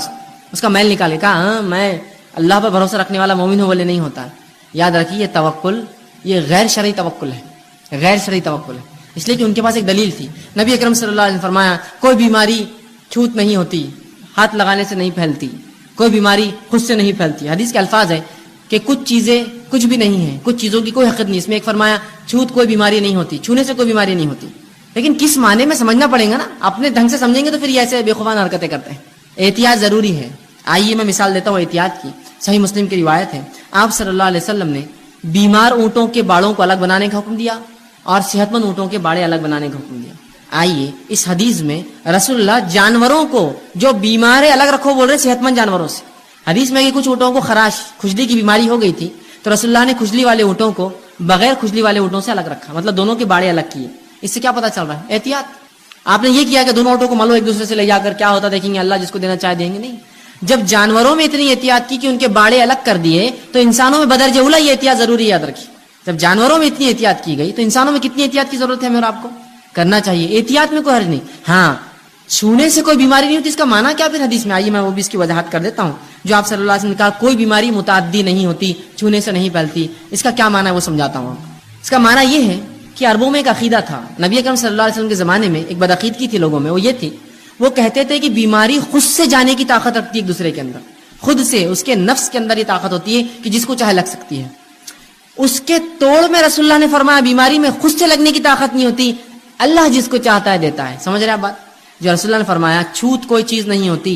اس کا میل نکال کے, کہا ہاں میں اللہ پر بھروسہ رکھنے والا مومن ہوں, بولے نہیں ہوتا ہے. یاد رکھیے یہ توکل, یہ غیر شرعی توکل ہے, غیر شرعی توکل ہے. اس لیے کہ ان کے پاس ایک دلیل تھی. نبی اکرم صلی اللہ علیہ وسلم نے فرمایا کوئی بیماری چھوت نہیں ہوتی, ہاتھ لگانے سے نہیں پھیلتی, کوئی بیماری خود سے نہیں پھیلتی. حدیث کے الفاظ ہے کہ کچھ چیزیں کچھ بھی نہیں ہیں, کچھ چیزوں کی کوئی حقیقت نہیں. اس میں ایک فرمایا چھوت کوئی بیماری نہیں ہوتی, چھونے سے کوئی بیماری نہیں ہوتی. لیکن کس معنی میں سمجھنا پڑے گا نا, اپنے ڈھنگ سے سمجھیں گے تو پھر یہ ایسے بے خوفانہ حرکتیں کرتے ہیں. احتیاط ضروری ہے. آئیے میں مثال دیتا ہوں احتیاط کی. صحیح مسلم کی روایت ہے, آپ صلی اللہ علیہ وسلم نے بیمار اونٹوں کے باڑوں کو الگ بنانے کا حکم دیا اور صحت مند اونٹوں کے باڑے الگ بنانے کا حکم دیا. آئیے اس حدیث میں رسول اللہ جانوروں کو جو بیمار ہے الگ رکھو بول رہے صحت مند جانوروں سے. حدیث میں کہ کچھ اونٹوں کو خراش کھجلی کی بیماری ہو گئی تھی, تو رسول اللہ نے کھجلی والے اونٹوں کو بغیر کھجلی والے اونٹوں سے الگ رکھا, مطلب دونوں کے باڑے الگ کیے. اس سے کیا پتا چل رہا ہے, احتیاط. آپ نے یہ کیا کہ دونوں اونٹوں کو ملو ایک دوسرے سے لے جا کر, کیا ہوتا دیکھیں گے, اللہ جس کو دینا چاہے دیں گے. نہیں, جب جانوروں میں اتنی احتیاط کی کہ ان کے باڑے الگ کر دیے, تو انسانوں میں بدرجہ اولی یہ احتیاط ضروری یاد رکھیے. جب جانوروں میں اتنی احتیاط کی گئی تو انسانوں میں کتنی احتیاط کی ضرورت ہے ہمیں اور آپ کو, کرنا چاہیے. احتیاط میں کوئی حرج نہیں. ہاں چھونے سے کوئی بیماری نہیں ہوتی, اس کا معنی کیا پھر حدیث میں, آئیے میں وہ بھی اس کی وضاحت کر دیتا ہوں. جو آپ صلی اللہ علیہ وسلم نے کہا کوئی بیماری متعدی نہیں ہوتی, چھونے سے نہیں پھیلتی, اس کا کیا معنی ہے وہ سمجھاتا ہوں. اس کا معنی یہ ہے کہ عربوں میں ایک عقیدہ تھا, نبی اکرم صلی اللہ علیہ وسلم کے زمانے میں ایک بدعقیدگی تھی لوگوں میں. وہ یہ تھی, وہ کہتے تھے کہ بیماری خود سے جانے کی طاقت رکھتی ہے ایک دوسرے کے اندر, خود سے اس کے نفس کے اندر یہ طاقت ہوتی ہے کہ جس کو چاہے لگ سکتی ہے. اس کے توڑ میں رسول اللہ نے فرمایا بیماری میں خود سے لگنے کی طاقت نہیں ہوتی, اللہ جس کو چاہتا ہے دیتا ہے. سمجھ رہے آپ بات, جو رسول اللہ نے فرمایا چھوت کوئی چیز نہیں ہوتی,